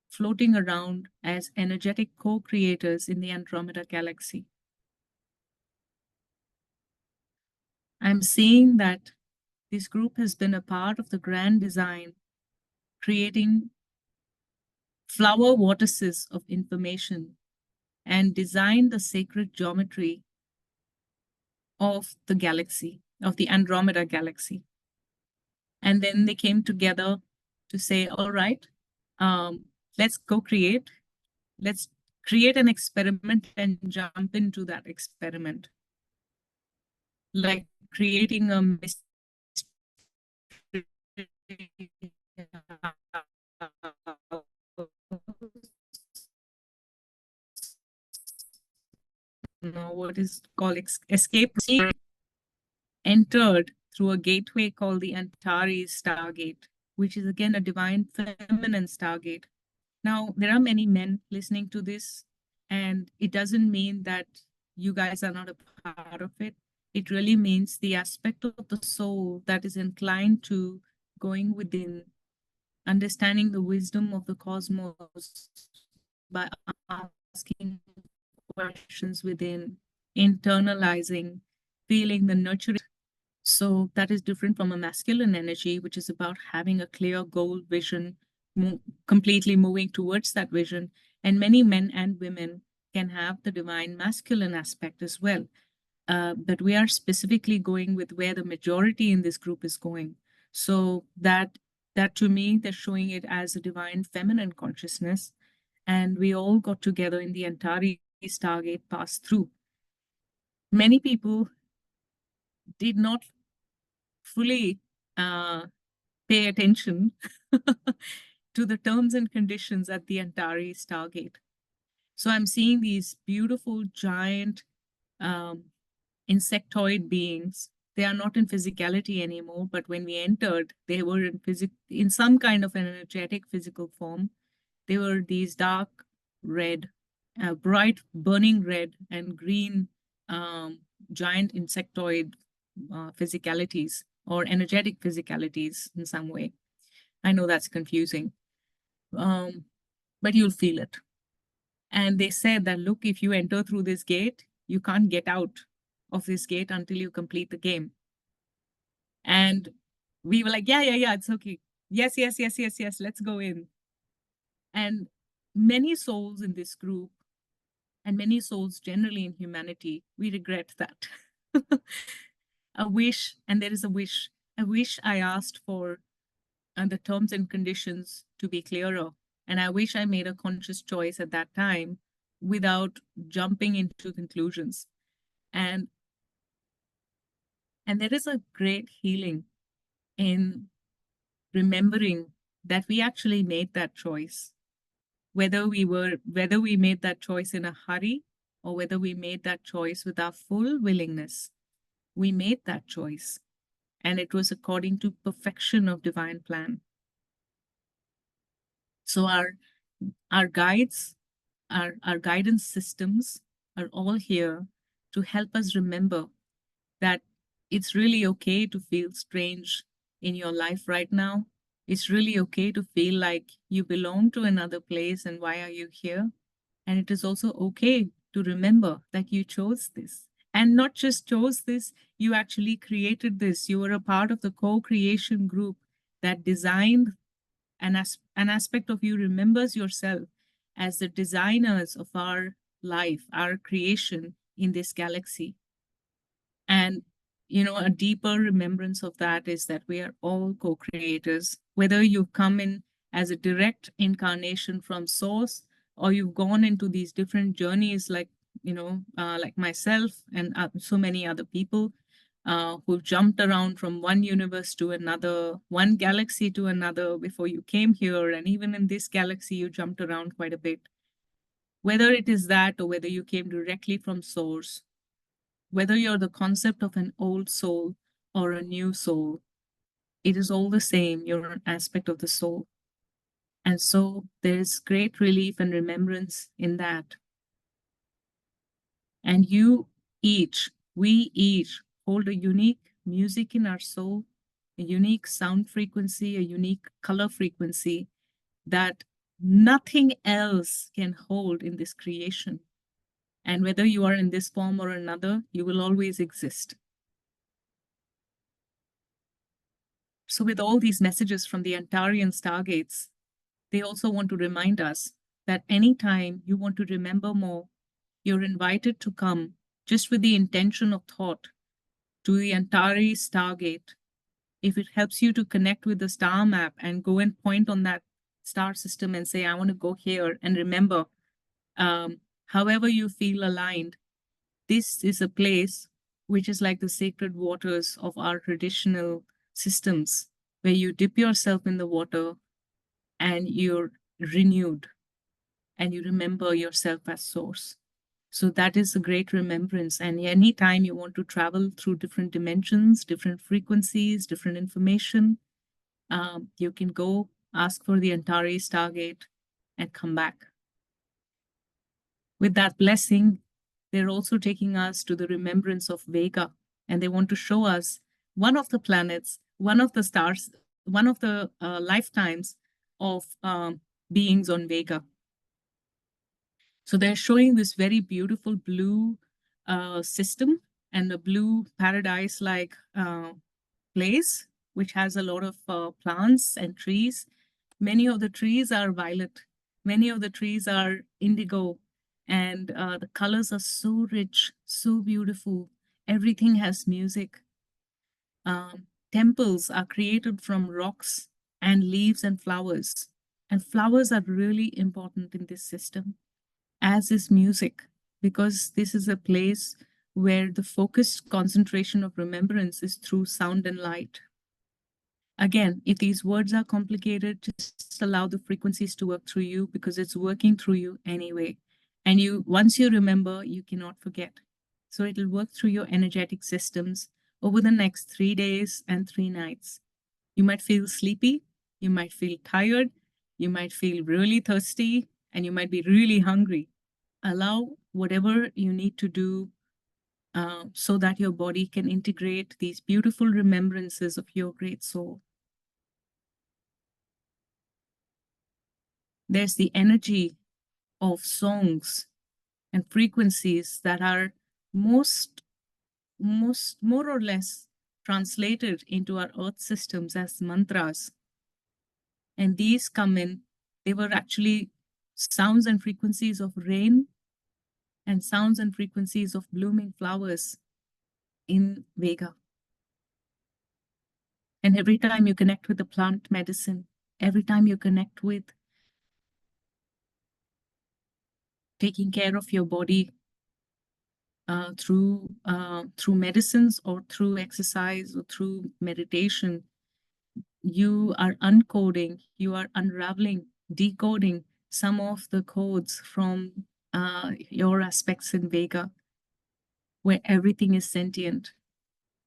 floating around as energetic co-creators in the Andromeda galaxy. I'm seeing that this group has been a part of the grand design, creating flower vortices of information, and design the sacred geometry of the galaxy, of the Andromeda galaxy. And then they came together to say, all right, let's co-create. Let's create an experiment and jump into that experiment. Like creating a mystery. What is called escape, entered through a gateway called the Antares Stargate, which is again a divine feminine stargate. Now, there are many men listening to this, and it doesn't mean that you guys are not a part of it. It really means the aspect of the soul that is inclined to going within, understanding the wisdom of the cosmos by asking questions within, internalizing, feeling the nurturing. So that is different from a masculine energy, which is about having a clear goal, vision, completely moving towards that vision. And many men and women can have the divine masculine aspect as well. But we are specifically going with where the majority in this group is going. So that to me, they're showing it as a divine feminine consciousness. And we all got together in the Antares Stargate pass through. Many people did not fully pay attention to the terms and conditions at the Antari Stargate. So I'm seeing these beautiful giant insectoid beings. They are not in physicality anymore, but when we entered, they were in some kind of an energetic physical form. They were these dark red, bright burning red and green giant insectoid physicalities or energetic physicalities in some way. I know that's confusing, but you'll feel it. And they said that, look, if you enter through this gate, you can't get out of this gate until you complete the game. And we were like, yeah, it's okay. Yes, let's go in. And many souls in this group, and many souls generally in humanity, we regret that. A wish, and there is a wish. I wish I asked for the terms and conditions to be clearer. And I wish I made a conscious choice at that time without jumping into conclusions. And there is a great healing in remembering that we actually made that choice. Whether we made that choice in a hurry or whether we made that choice with our full willingness, we made that choice. And it was according to perfection of divine plan. So our guides, our guidance systems are all here to help us remember that it's really okay to feel strange in your life right now. It's really okay to feel like you belong to another place and why are you here? And it is also okay to remember that you chose this. And not just chose this, you actually created this. You were a part of the co-creation group that designed an aspect of you remembers yourself as the designers of our life, our creation in this galaxy. And, you know, a deeper remembrance of that is that we are all co-creators, whether you've come in as a direct incarnation from source, or you've gone into these different journeys like, you know, like myself and so many other people who jumped around from one universe to another, one galaxy to another before you came here. And even in this galaxy, you jumped around quite a bit. Whether it is that or whether you came directly from source, whether you're the concept of an old soul or a new soul, it is all the same. You're an aspect of the soul. And so there's great relief and remembrance in that. And we each hold a unique music in our soul, a unique sound frequency, a unique color frequency that nothing else can hold in this creation. And whether you are in this form or another, you will always exist. So with all these messages from the Antarian stargates, they also want to remind us that anytime you want to remember more, you're invited to come just with the intention of thought to the Antari Stargate. If it helps you to connect with the star map and go and point on that star system and say, I want to go here, and remember, however you feel aligned, this is a place which is like the sacred waters of our traditional systems, where you dip yourself in the water and you're renewed and you remember yourself as source. So that is a great remembrance. And anytime you want to travel through different dimensions, different frequencies, different information, you can go ask for the Antari Stargate and come back. With that blessing, they're also taking us to the remembrance of Vega, and they want to show us one of the planets, one of the stars, one of the lifetimes of beings on Vega. So they're showing this very beautiful blue system and a blue paradise-like place, which has a lot of plants and trees. Many of the trees are violet. Many of the trees are indigo. And the colors are so rich, so beautiful. Everything has music. Temples are created from rocks and leaves and flowers. And flowers are really important in this system, as is music, because this is a place where the focused concentration of remembrance is through sound and light. Again, if these words are complicated, just allow the frequencies to work through you because it's working through you anyway. And once you remember, you cannot forget. So it'll work through your energetic systems over the next 3 days and 3 nights. You might feel sleepy, you might feel tired, you might feel really thirsty, and you might be really hungry. Allow whatever you need to do so that your body can integrate these beautiful remembrances of your great soul. There's the energy of songs and frequencies that are more or less translated into our earth systems as mantras. And these come in, they were actually sounds and frequencies of rain and sounds and frequencies of blooming flowers in Vega. And every time you connect with the plant medicine, every time you connect with taking care of your body through medicines or through exercise or through meditation, you are uncoding, you are unraveling, decoding some of the codes from your aspects in Vega, where everything is sentient.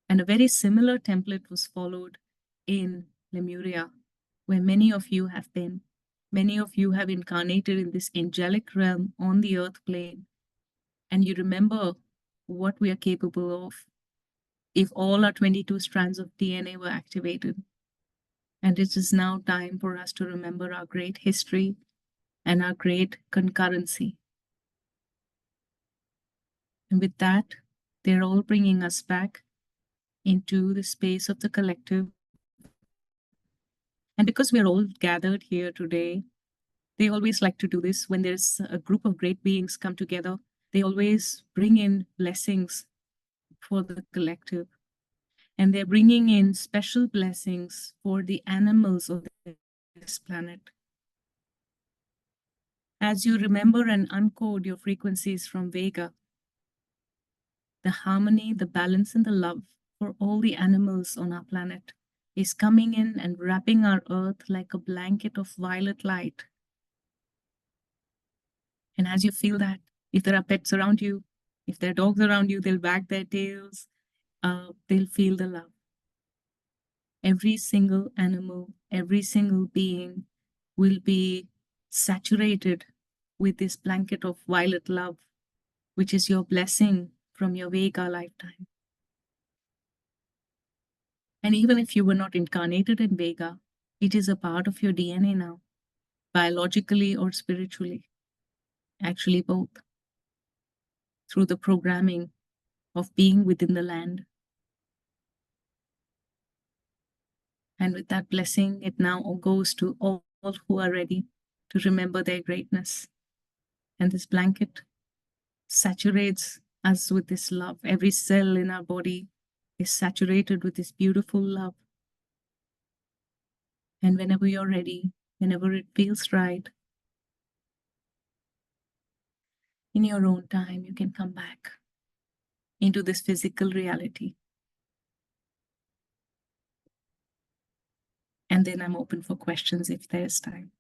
And a very similar template was followed in Lemuria, where many of you have been. Many of you have incarnated in this angelic realm on the earth plane. And you remember what we are capable of if all our 22 strands of DNA were activated. And it is now time for us to remember our great history and our great concurrency. And with that, they're all bringing us back into the space of the collective. And because we're all gathered here today, they always like to do this when there's a group of great beings come together. They always bring in blessings for the collective. And they're bringing in special blessings for the animals of this planet. As you remember and uncode your frequencies from Vega, the harmony, the balance, and the love for all the animals on our planet is coming in and wrapping our earth like a blanket of violet light. And as you feel that, if there are pets around you, if there are dogs around you, they'll wag their tails, they'll feel the love. Every single animal, every single being will be saturated with this blanket of violet love, which is your blessing from your Vega lifetime. And even if you were not incarnated in Vega, it is a part of your DNA now, biologically or spiritually. Actually, both. Through the programming of being within the land. And with that blessing, it now goes to all who are ready to remember their greatness. And this blanket saturates us with this love. Every cell in our body is saturated with this beautiful love. And whenever you're ready, whenever it feels right, in your own time, you can come back into this physical reality. And then I'm open for questions if there's time.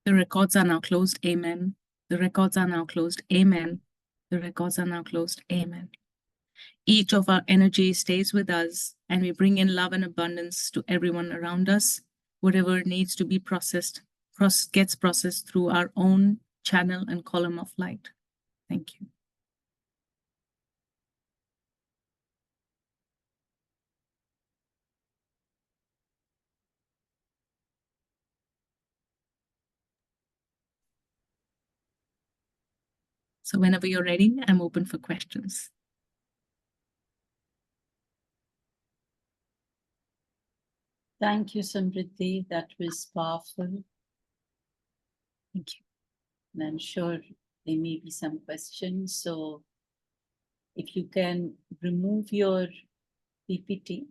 The records are now closed. Amen. The records are now closed. Amen. The records are now closed. Amen. Each of our energy stays with us, and we bring in love and abundance to everyone around us. Whatever needs to be processed gets processed through our own channel and column of light. Thank you. So whenever you're ready, I'm open for questions. Thank you, Samridhi. That was powerful. Thank you. And I'm sure there may be some questions. So if you can remove your PPT,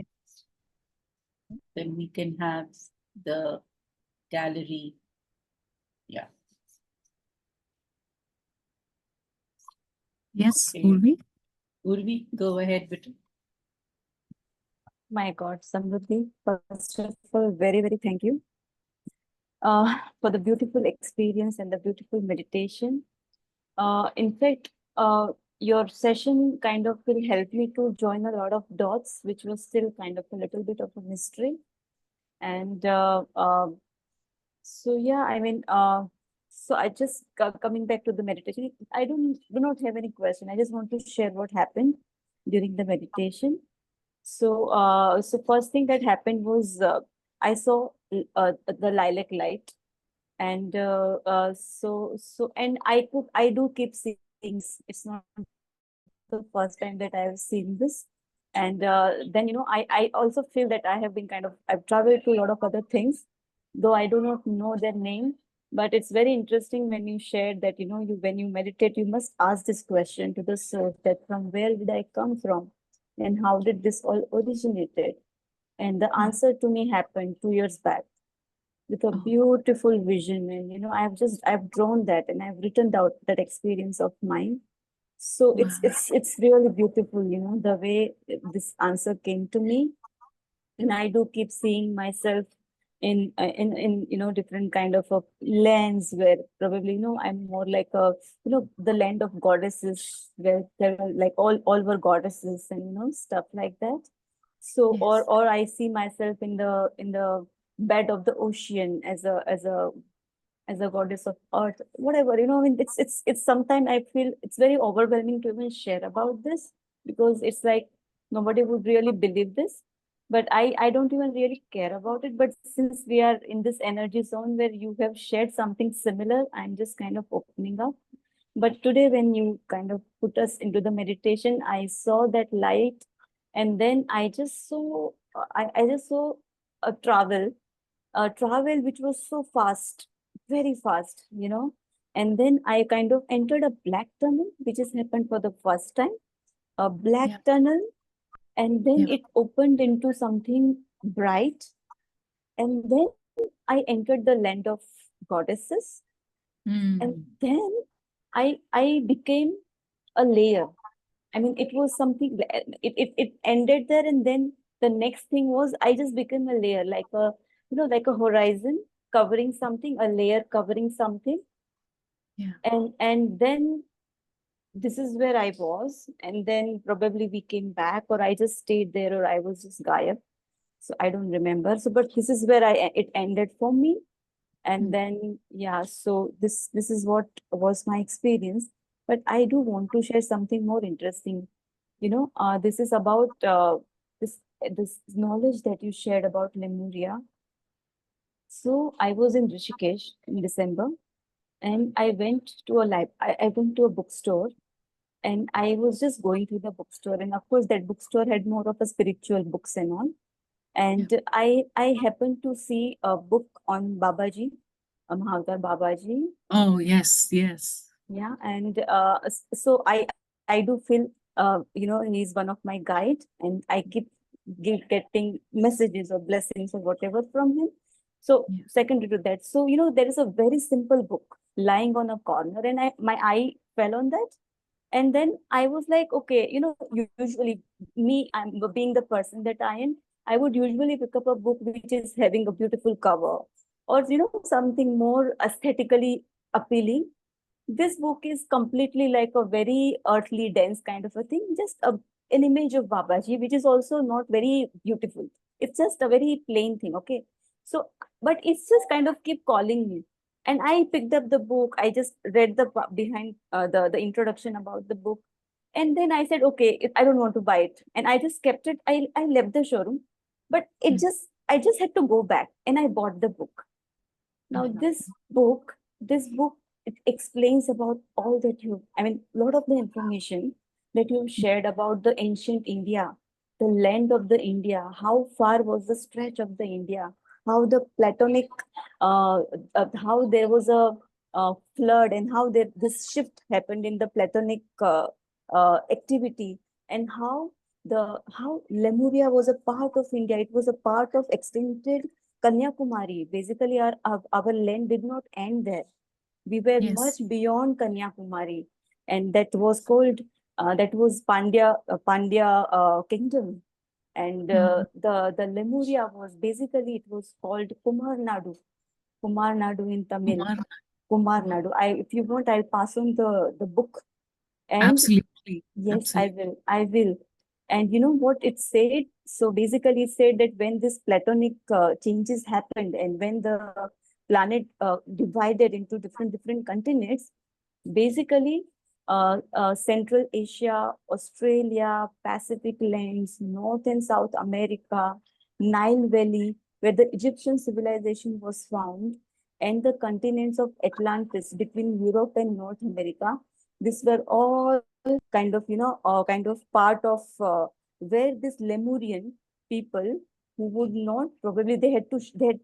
then we can have the gallery. Yeah. Yes, Okay. Urvi? Urvi, go ahead with it. My God, Samridhi, first of all, very, very thank you for the beautiful experience and the beautiful meditation. In fact, your session kind of will help me to join a lot of dots, which was still kind of a little bit of a mystery. And so, yeah, I mean, so I just coming back to the meditation, I do not have any question. I just want to share what happened during the meditation. So first thing that happened was I saw the lilac light, and and I do keep seeing this. It's not the first time that I have seen this, and then I also feel that I have been I've traveled to a lot of other things, though I do not know their name. But it's very interesting when you shared that you when you meditate you must ask this question to the source, that from where did I come from, and how did this all originated? And the answer to me happened 2 years back with a beautiful vision. And I've drawn that and I've written out that experience of mine. So Wow. it's really beautiful, the way this answer came to me. And I do keep seeing myself in different kind of a lens, where probably I'm more like a the land of goddesses, where there are like all were goddesses, and stuff like that. So Yes. or I see myself in the bed of the ocean as a goddess of earth, whatever. I mean, it's sometimes I feel it's very overwhelming to even share about this, because it's like nobody would really believe this. But I don't even really care about it. But since we are in this energy zone where you have shared something similar, I'm just kind of opening up. But today, when you kind of put us into the meditation, I saw that light, and then I just saw a travel which was so fast, very fast, And then I kind of entered a black tunnel, which has happened for the first time, a black Yeah. tunnel, and then Yeah. it opened into something bright. And then I entered the land of goddesses. And then I became a layer. I mean, it was something, it ended there. And then the next thing was I just became a layer, like a horizon covering something, a layer covering something. Yeah. And then this is where I was. And then probably we came back, or I just stayed there, or I was just Gaia. So I don't remember. So, but this is where it ended for me. And then, yeah, so this is what was my experience. But I do want to share something more interesting. This is about this knowledge that you shared about Lemuria. So I was in Rishikesh in December, and I went to I went to a bookstore, and I was just going through the bookstore. And of course, that bookstore had more of a spiritual books and all. And I happened to see a book on Babaji, Mahavatar Babaji. Oh, yes, yes. Yeah, and so I do feel he's one of my guide, and I keep getting messages or blessings or whatever from him. So Yeah. secondary to that, so there is a very simple book lying on a corner, and my eye fell on that. And then I was like, okay, usually me, I'm being the person that I am, I would usually pick up a book which is having a beautiful cover, or something more aesthetically appealing. This book is completely like a very earthly, dense kind of a thing, just an image of Babaji, which is also not very beautiful. It's just a very plain thing, okay? So, but it's just kind of keep calling me. And I picked up the book. I just read behind the introduction about the book. And then I said, okay, I don't want to buy it. And I just kept it. I left the showroom. But I just had to go back, and I bought the book. Now, this book, it explains about all that I mean, a lot of the information that you've shared about the ancient India, the land of the India, how far was the stretch of the India, how the Platonic, how there was flood, and how this shift happened in the Platonic activity, and how Lemuria was a part of India. It was a part of extended Kanyakumari. Basically, our land did not end there. We were much Yes. beyond Kanyakumari, and that was called that was Pandya kingdom. And the Lemuria was basically, it was called Kumar Nadu in Tamil. Kumar. Nadu. If you want, I'll pass on the book. And Absolutely. yes, Absolutely. I will. And you know what it said? So basically, it said that when this Platonic changes happened, and when the planet divided into different continents, basically, Central Asia, Australia, Pacific lands, North and South America, Nile Valley, where the Egyptian civilization was found, and the continents of Atlantis between Europe and North America. These were all kind of, kind of part of where this Lemurian people who would not, probably they had to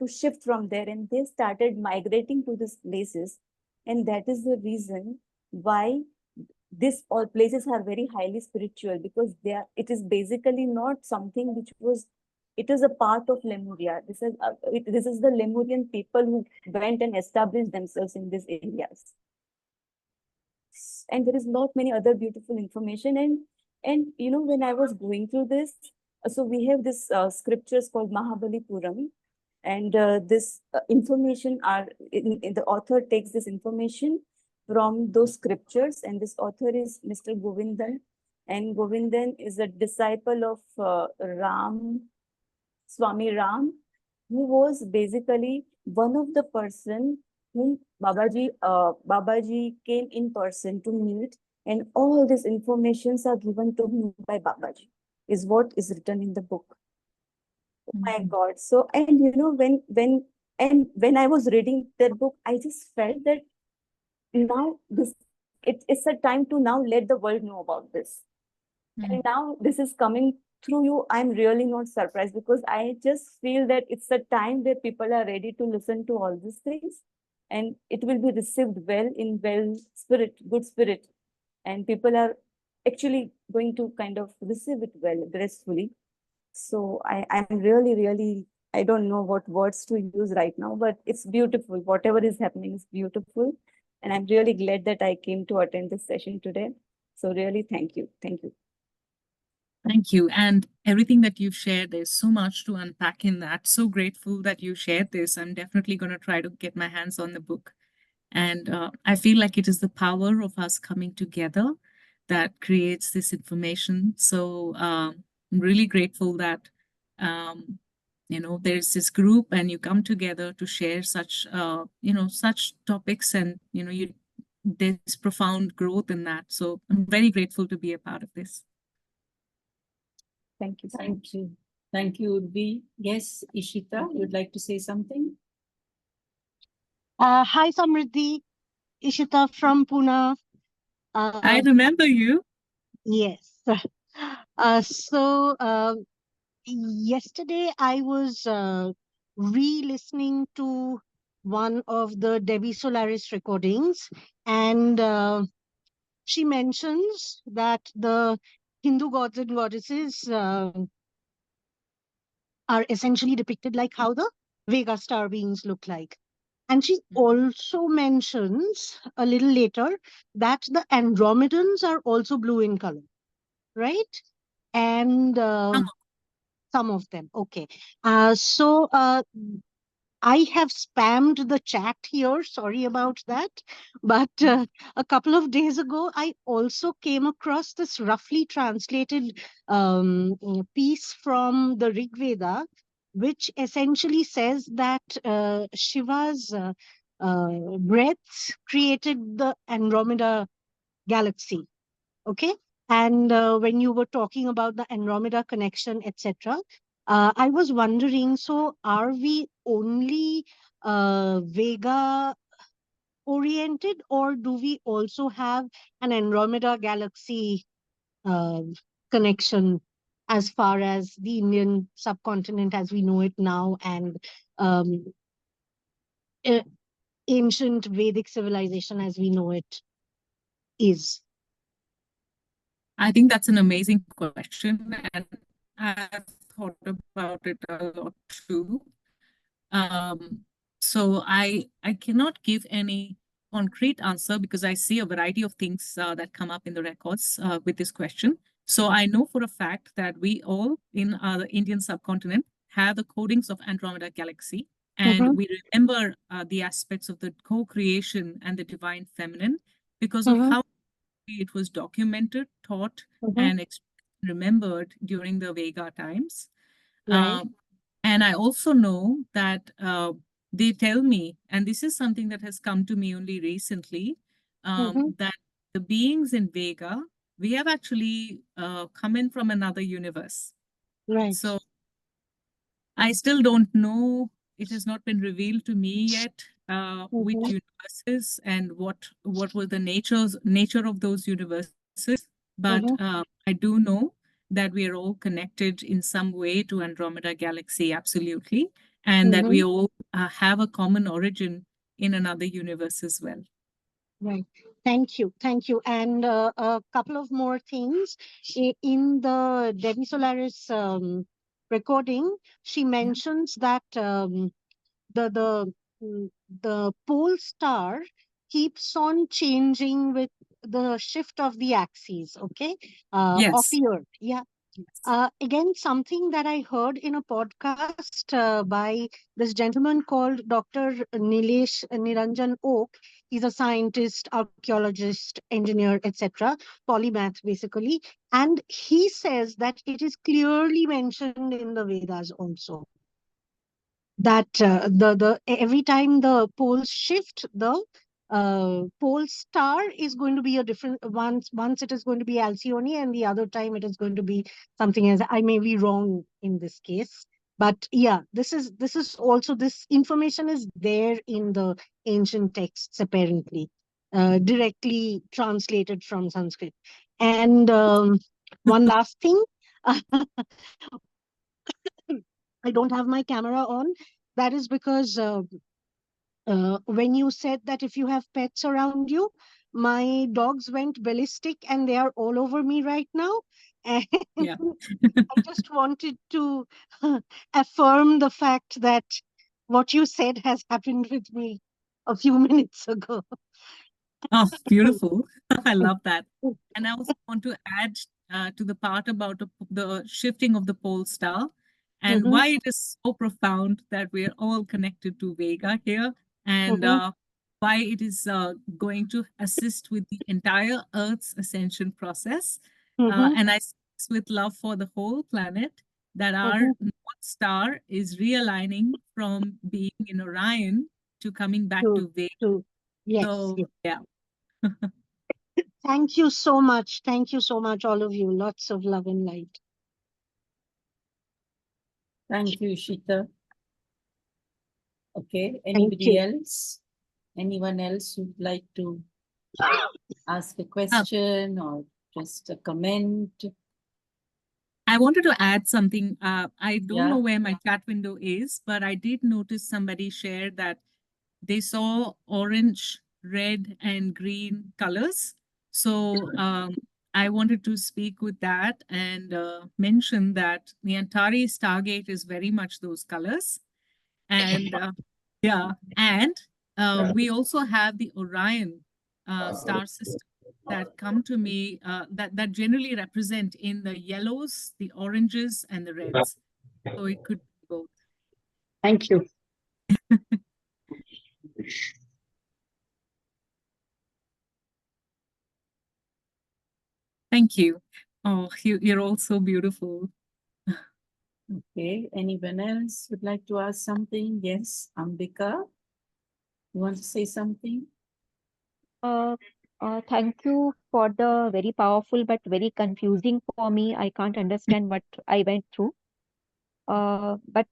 shift from there, and they started migrating to these places. And that is the reason why these all places are very highly spiritual, because it is basically not something which was, it is a part of Lemuria. This is the Lemurian people who went and established themselves in these areas. And there is lot many other beautiful information. And when I was going through this, so we have this scriptures called Mahabalipuram, and this information the author takes this information from those scriptures, and this author is Mr. Govindan, and Govindan is a disciple of Swami Ram, who was basically one of the person whom Babaji came in person to meet, and all these informations are given to him by Babaji, is what is written in the book. Oh my God! So, and when I was reading that book, I just felt that now it's a time to now let the world know about this. And now this is coming through you. I'm really not surprised, because I just feel that it's a time where people are ready to listen to all these things, and it will be received well in good spirit, and people are actually going to kind of receive it well, gracefully. So I'm really, I don't know what words to use right now, but it's beautiful. Whatever is happening is beautiful. And I'm really glad that I came to attend this session today. So really, thank you. Thank you. Thank you. And everything that you've shared, there's so much to unpack in that. So grateful that you shared this. I'm definitely going to try to get my hands on the book. And I feel like it is the power of us coming together that creates this information. So I'm really grateful that, there's this group and you come together to share such, such topics, and, there's profound growth in that. So I'm very grateful to be a part of this. Thank you. Thank you. Thank you, Urvi. Yes, Ishita, you'd like to say something? Hi, Samridhi. Ishita from Pune. I remember you. Yes. Yesterday I was re-listening to one of the Debbie Solaris recordings, and she mentions that the Hindu gods and goddesses are essentially depicted like how the Vega star beings look like. And she also mentions a little later that the Andromedans are also blue in color, right? And some of them, okay. I have spammed the chat here. Sorry about that. But a couple of days ago, I also came across this roughly translated piece from the Rig Veda, which essentially says that Shiva's breaths created the Andromeda galaxy. Okay. And when you were talking about the Andromeda connection, etc., I was wondering, so are we only Vega oriented, or do we also have an Andromeda galaxy connection as far as the Indian subcontinent as we know it now? And ancient Vedic civilization as we know it is? I think that's an amazing question, and I've thought about it a lot too. So I cannot give any concrete answer because I see a variety of things that come up in the records with this question. So I know for a fact that we all in the Indian subcontinent have the codings of Andromeda Galaxy, and we remember the aspects of the co-creation and the divine feminine because of how it was documented, taught, and remembered during the Vega times. Right. And I also know that they tell me, and this is something that has come to me only recently, that the beings in Vega, we have actually come in from another universe. Right. So I still don't know. It has not been revealed to me yet which universes and what were the nature of those universes. But I do know that we are all connected in some way to Andromeda Galaxy, absolutely, and that we all have a common origin in another universe as well. Right. Thank you. Thank you. And a couple of more things. In the Debbie Solaris recording, she mentions that the mm, the pole star keeps on changing with the shift of the axes, okay, of Yes. the Earth. Yeah. Again, something that I heard in a podcast by this gentleman called Dr. Nilesh Niranjan Oak. He's a scientist, archaeologist, engineer, etc., polymath basically. And he says that it is clearly mentioned in the Vedas also that the every time the poles shift, the pole star is going to be a different once it is going to be Alcyone, and the other time it is going to be something else. I may be wrong in this case, but yeah, this is also, this information is there in the ancient texts apparently, directly translated from Sanskrit. And one last thing. I don't have my camera on. That is because when you said that if you have pets around you, my dogs went ballistic and they are all over me right now. And Yeah. I just wanted to affirm the fact that what you said has happened with me a few minutes ago. Oh, beautiful. I love that. And I also want to add to the part about the shifting of the pole star and why it is so profound that we are all connected to Vega here, and why it is going to assist with the entire Earth's ascension process. And I say this with love for the whole planet, that our North Star is realigning from being in Orion to coming back to Vega. Yes, So, yes. yeah. Thank you so much. Thank you so much, all of you. Lots of love and light. Thank you, Ishita. Okay, Thank anybody you. else? Anyone else who'd like to ask a question or just a comment? I wanted to add something. I don't Yeah. know where my chat window is, but I did notice somebody shared that they saw orange, red, and green colors. So I wanted to speak with that and mention that the Antares Stargate is very much those colors. And yeah, and we also have the Orion star system that come to me that generally represent in the yellows, the oranges, and the reds. So it could be both. Thank you. Thank you. Oh, you're all so beautiful. Okay, anyone else would like to ask something? Yes, Ambika, you want to say something? Thank you for the very powerful but very confusing for me. I can't understand what I went through. But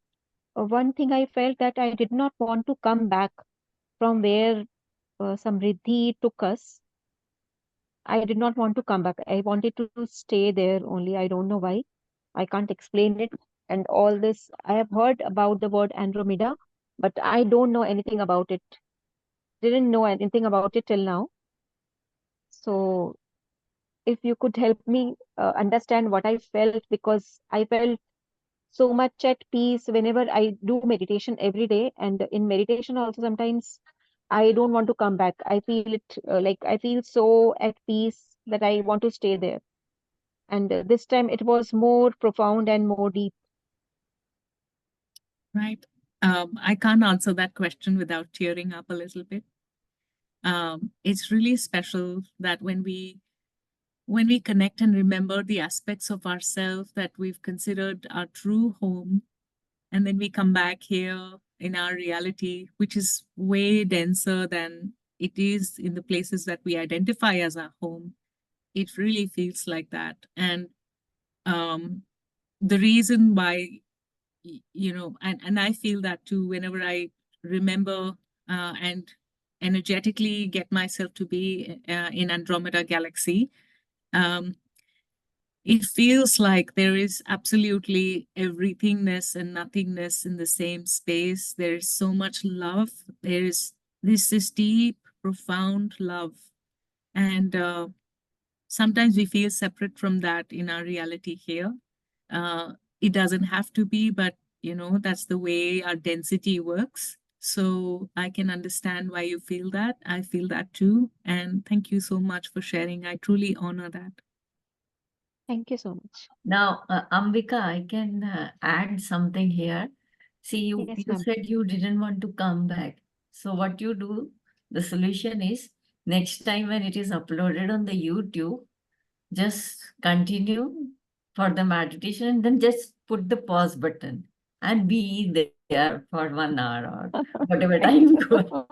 one thing I felt that I did not want to come back from where Samriddhi took us. I did not want to come back. I wanted to stay there only. I don't know why. I can't explain it. And all this, I have heard about the word Andromeda, but I don't know anything about it. didn't know anything about it till now. So if you could help me understand what I felt, because I felt so much at peace whenever I do meditation every day. And in meditation also sometimes I don't want to come back. I feel it like I feel so at peace that I want to stay there. And this time it was more profound and more deep. Right. I can't answer that question without tearing up a little bit. It's really special that when we connect and remember the aspects of ourselves that we've considered our true home, and then we come back here in our reality, which is way denser than it is in the places that we identify as our home. It really feels like that. And the reason why, and I feel that too, whenever I remember and energetically get myself to be in Andromeda Galaxy, it feels like there is absolutely everythingness and nothingness in the same space. There is so much love. This deep, profound love. And sometimes we feel separate from that in our reality here. It doesn't have to be, but that's the way our density works. So I can understand why you feel that. I feel that too. And thank you so much for sharing. I truly honor that. Thank you so much. Now, Ambika, I can add something here. See, you Yes, ma'am. said you didn't want to come back. So what you do, the solution is next time when it is uploaded on the YouTube, just continue for the meditation and then just put the pause button and be there for 1 hour or whatever time you go.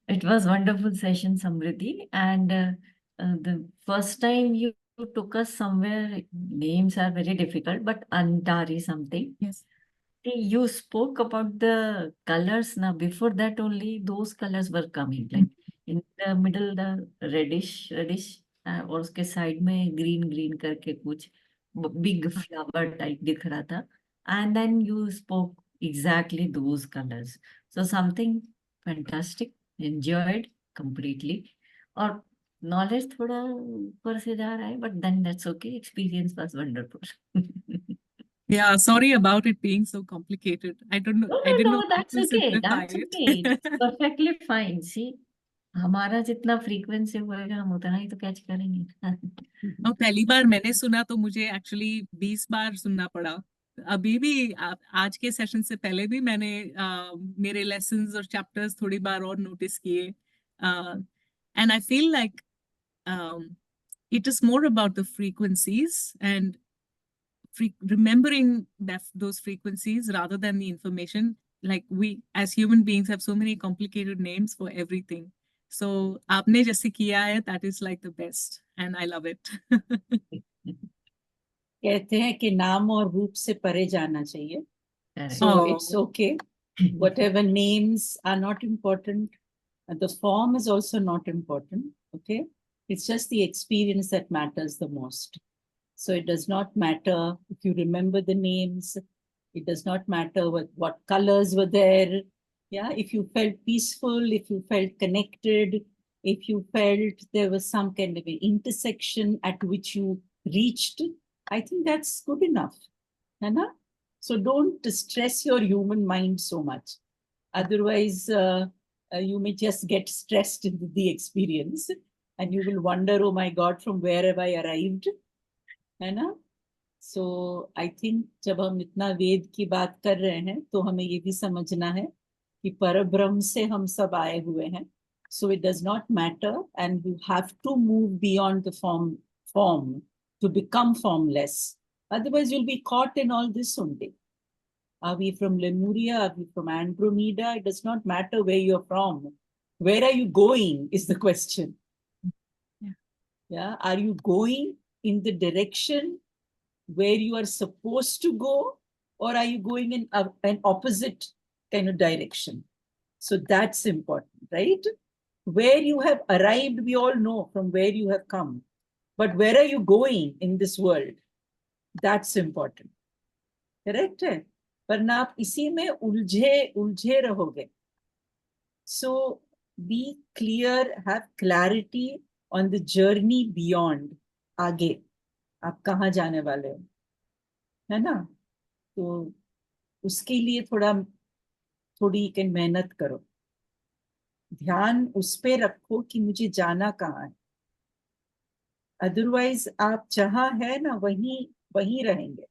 It was wonderful session, Samridhi. And the first time you took us somewhere, names are very difficult, but Antari something. Yes. You spoke about the colors. Now, before that only those colors were coming. Like in the middle, the reddish, और उसके side में green करके कुछ big flower type दिख रहा था. And then you spoke exactly those colors. So something fantastic, enjoyed completely. और knowledge थोड़ा ऊपर से जा रहा है, but then that's okay. Experience was wonderful. Yeah, sorry about it being so complicated. I don't know. No, I didn't know how that's to okay. simplify That's it. okay. It's perfectly fine. See, हमारा जितना frequency होएगा हम उतना ही तो catch करेंगे. और पहली बार मैंने सुना तो मुझे एक्चुअली 20 बार सुनना पड़ा. अभी भी आज के सेशन से पहले भी मैंने मेरे लेसन्स और चैप्टर्स थोड़ी बार और नोटिस किए. And I feel like it is more about the frequencies and remembering those frequencies rather than the information. Like we as human beings have so many complicated names for everything. So aapne jaise kiya hai, that is like the best and I love it. कहते हैं कि नाम और रूप से परे जाना चाहिए. So it's okay. Whatever names are not important. The form is also not important. Okay. It's just the experience that matters the most. So it does not matter if you remember the names. It does not matter what colors were there. Yeah, if you felt peaceful, if you felt connected, if you felt there was some kind of an intersection at which you reached, I think that's good enough. Anna? So don't stress your human mind so much. Otherwise, you may just get stressed in the experience and you will wonder, oh my God, from where have I arrived? है ना? So I think जब हम इतना वेद की बात कर रहे हैं तो हमें ये भी समझना है कि परब्रह्म से हम सब आए हुए हैं. So it does not matter and you have to move beyond the form to become formless. Otherwise you'll be caught in all this only. Are we from Lemuria? Are we from Andromeda? It does not matter where you're from. Where are you going is the question. Yeah. Are you going in the direction where you are supposed to go, or are you going in an opposite kind of direction? So that's important, right? Where you have arrived, we all know from where you have come. But where are you going in this world? That's important. Correct? वरना आप इसी में उलझे रहोगे. So be clear, have clarity on the journey beyond. आगे आप कहाँ जाने वाले हो, है ना? तो उसके लिए थोड़ी मेहनत करो, ध्यान उस पे रखो कि मुझे जाना कहाँ है. अदरवाइज आप जहाँ है ना वहीं रहेंगे.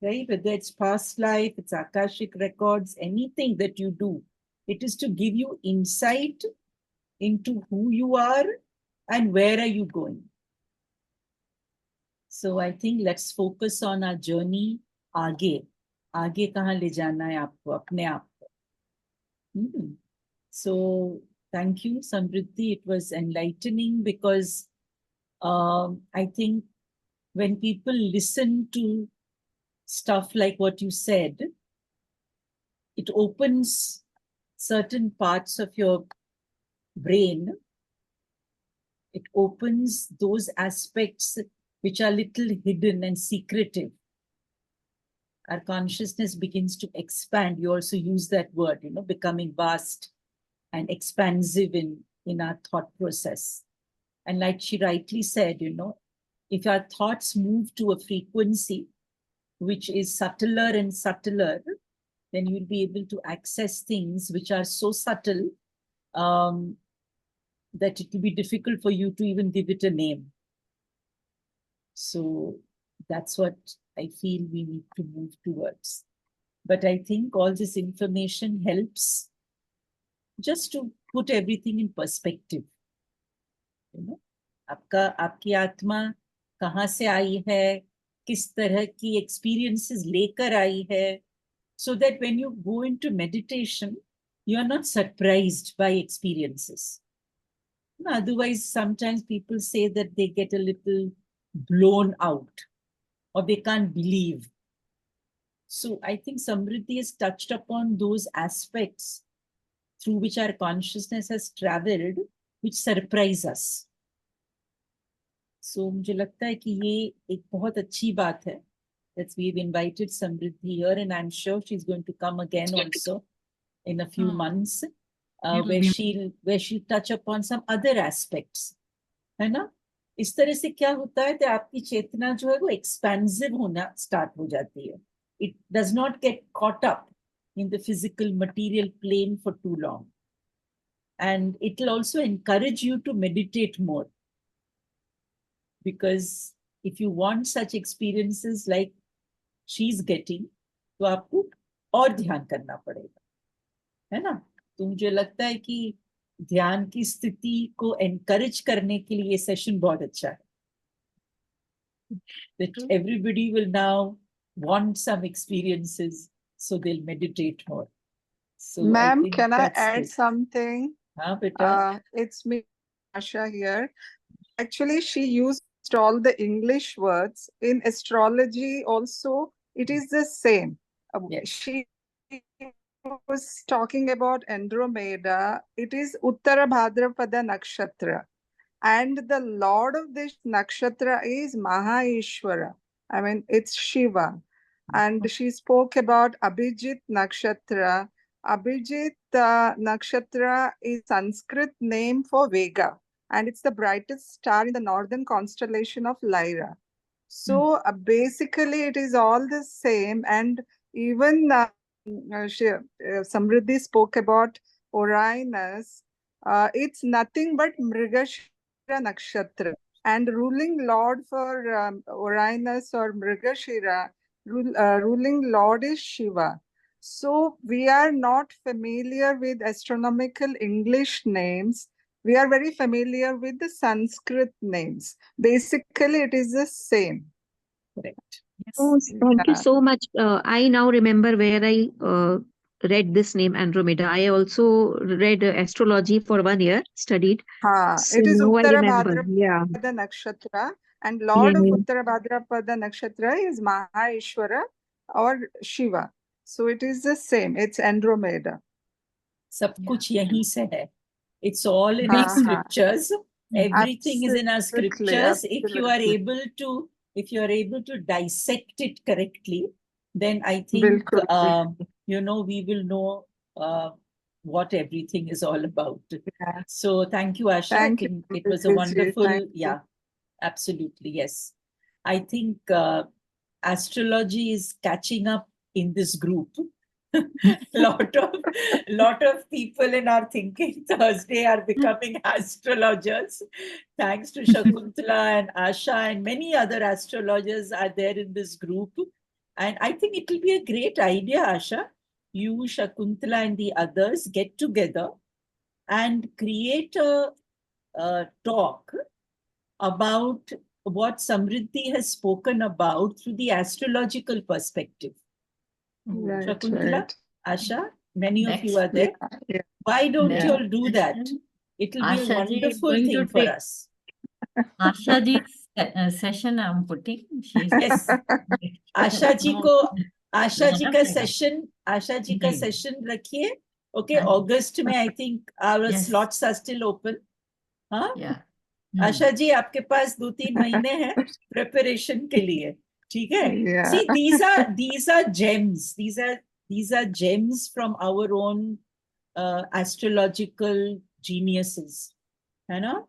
Right? Whether it's past life, it's Akashic Records, anything that you do, it is to give you insight into who you are and where are you going. So I think let's focus on our journey. आगे कहाँ ले जाना है आपको, अपने आप को. So thank you, Samridhi. It was enlightening because I think when people listen to stuff like what you said, it opens certain parts of your brain. It opens those aspects which are little hidden and secretive. Our consciousness begins to expand. You also use that word, becoming vast and expansive in our thought process. And like she rightly said, if our thoughts move to a frequency which is subtler and subtler, then you'll be able to access things which are so subtle that it will be difficult for you to even give it a name. So that's what I feel we need to move towards. But I think all this information helps just to put everything in perspective. आपकी आत्मा कहाँ से आई है, किस तरह की experiences लेकर आई है, so that when you go into meditation, you are not surprised by experiences. Otherwise, sometimes people say that they get a little blown out or they can't believe. So I think Samridhi has touched upon those aspects through which our consciousness has traveled, which surprise us. So मुझे लगता है कि ये एक बहुत अच्छी बात है that we've invited Samridhi here, and I'm sure she's going to come again also in a few months, where she'll touch upon some other aspects, है ना? इस तरह से क्या होता है कि आपकी चेतना जो है वो expansive होना start हो जाती है. It does not get caught up in the physical material plane for too long. And it will also encourage you to meditate more. Because if you want such experiences like she's getting, तो आपको और ध्यान करना पड़ेगा, है ना? तो मुझे लगता है कि ध्यान की स्थिति को encourage करने के लिए ये सेशन बहुत अच्छा है. That everybody will now want some experiences, so they'll meditate more. So Ma'am, can I add something? हाँ बेटा. It's me, Asha here. Actually, she used all the English words. In astrology also, it is the same. Yes. She was talking about Andromeda. It is Uttara Bhadrapada Nakshatra. And the lord of this nakshatra is Maheshwara. I mean, it's Shiva. And she spoke about Abhijit Nakshatra. Abhijit Nakshatra is Sanskrit name for Vega. And it's the brightest star in the northern constellation of Lyra. So basically, it is all the same. And even Samridhi spoke about Uranus. It's nothing but Mrigashira Nakshatra. And ruling lord for Uranus or Mrigashira, ruling lord is Shiva. So we are not familiar with astronomical English names. We are very familiar with the Sanskrit names. Basically, it is the same. Correct. Yes. Oh, thank you so much. I now remember where I read this name Andromeda. I also read astrology for 1 year, studied. So It is now I Uttara remember. Yeah. Bhadrapada Nakshatra, and Lord of Yeah. Uttara Bhadrapada Nakshatra is Maheshwara or Shiva. So it is the same. It's Andromeda. सब कुछ यहीं से है. It's all in our scriptures. Everything is in our scriptures. If you are able to dissect it correctly, then I think we will know what everything is all about. Yeah. So thank you, Asha. Thank I you, think it was a Samridhi ji. wonderful, Thank you. yeah, absolutely, yes. I think astrology is catching up in this group. lot of people in our Thinking Thursday are becoming astrologers. Thanks to Shakuntala and Asha and many other astrologers are there in this group. And I think it will be a great idea, Asha. You, Shakuntala, and the others get together and create a talk about what Samridhi has spoken about through the astrological perspective. Right, Shakuntala, right. Asha, many of you Next. are there. Yeah. Why don't Next you all do that? session, It will be a Asha ji is wonderful going to thing for take us. Asha ji's session I'm putting. She's Yes. Asha ji को आशा जी का Yes. Session रखिए. Okay, हाँ जी. August में I think our Yes. slots are still open. हाँ? Yeah. Asha ji आपके पास 2-3 महीने हैं preparation के लिए. ठीक है? Yeah. See, these are gems. These are gems from our own astrological geniuses. है ना?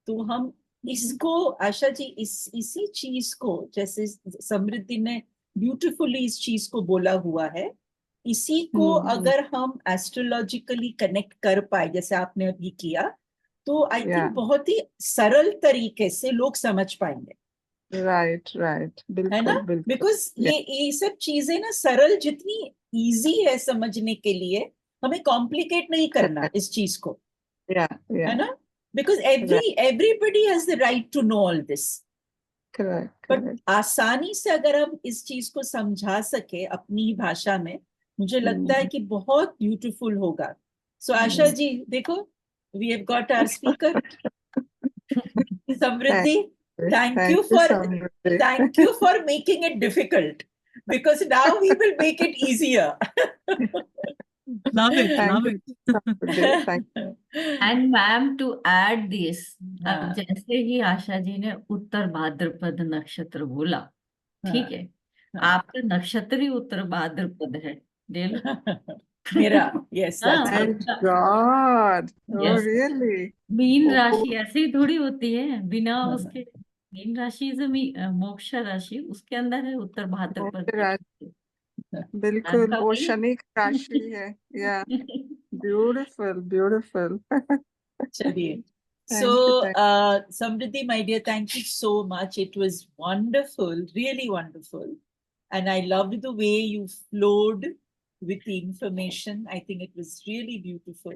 तो हम इसको आशा जी इसी चीज को, जैसे समृद्धि ने ब्यूटीफुली इस चीज को बोला हुआ है, इसी को अगर हम एस्ट्रोलॉजिकली कनेक्ट कर पाए जैसे आपने अभी किया, तो आई थिंक बहुत ही सरल तरीके से लोग समझ पाएंगे. राइट, है ना? बिल्कुल. बिकॉज ये सब चीजें ना सरल जितनी इजी है समझने के लिए, हमें कॉम्प्लिकेट नहीं करना इस चीज को. है ना? Because everybody has the right to know all this. Correct. But आसानी से अगर हम इस चीज को समझा सके अपनी भाषा में, मुझे लगता है कि बहुत ब्यूटीफुल होगा. So आशा जी देखो, we have got our speaker. Samridhi, thank you for making it difficult, because now we will make it easier. Love it. Thank you. And ma'am, to add this, अब हाँ. जैसे ही आशा जी ने उत्तर भाद्रपद नक्षत्र बोला, ठीक है, हाँ. आपका नक्षत्र ही उत्तर भाद्रपद है. ले लो. मेरा, yes, that's हाँ, good. Thank God. Oh, Yes. really? Mean Oh. राशि ऐसे ही थोड़ी होती है बिना उसके. मीन राशि इज मोक्ष राशि, उसके अंदर है उत्तर भाद्रपद नक्षत्र. बिल्कुल, आपका वो वही. शनि की राशि है. Yeah. Beautiful. चलिए. Thank So, you. Samridhi, my dear, thank you so much. It was wonderful, really wonderful. And I loved the way you flowed with the information. I think it was really beautiful.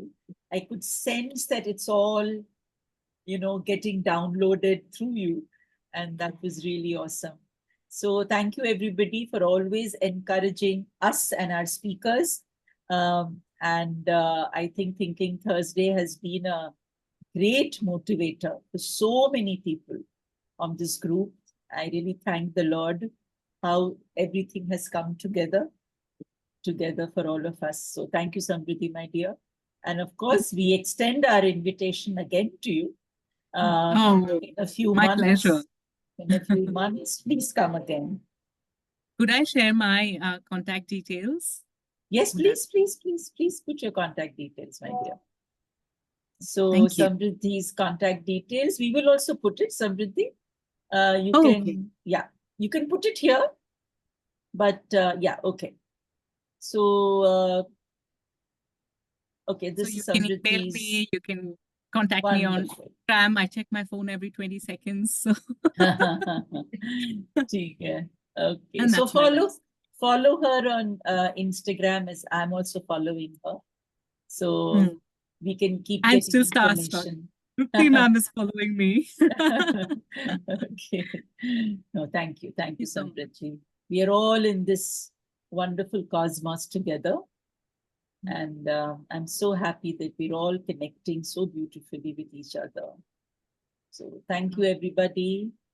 I could sense that it's all, getting downloaded through you. And that was really awesome. So thank you, everybody, for always encouraging us and our speakers. And I think Thinking Thursday has been a great motivator for so many people on this group. I really thank the Lord how everything has come together for all of us. So thank you, Samridhi, my dear. And of course, we extend our invitation again to you. In a few my months. pleasure. In a few months, please come again. Could I share my contact details? Yes, please put your contact details, my dear. So Thank you. Samridhi's contact details, we will also put it, Samridhi. You can, okay. Yeah, you can put it here. But yeah, okay. So, okay, this So you is can email Samridhi's. me, you can contact me on Instagram. I check my phone every 20 seconds. So. ठीक है. Okay, And so that's follow her on Instagram, as I'm also following her. So we can keep I'm getting still starstruck. information. Trupti ma'am is following me. Okay. No, thank you, Samridhi. We are all in this wonderful cosmos together. And I'm so happy that we're all connecting so beautifully with each other. So thank you, everybody.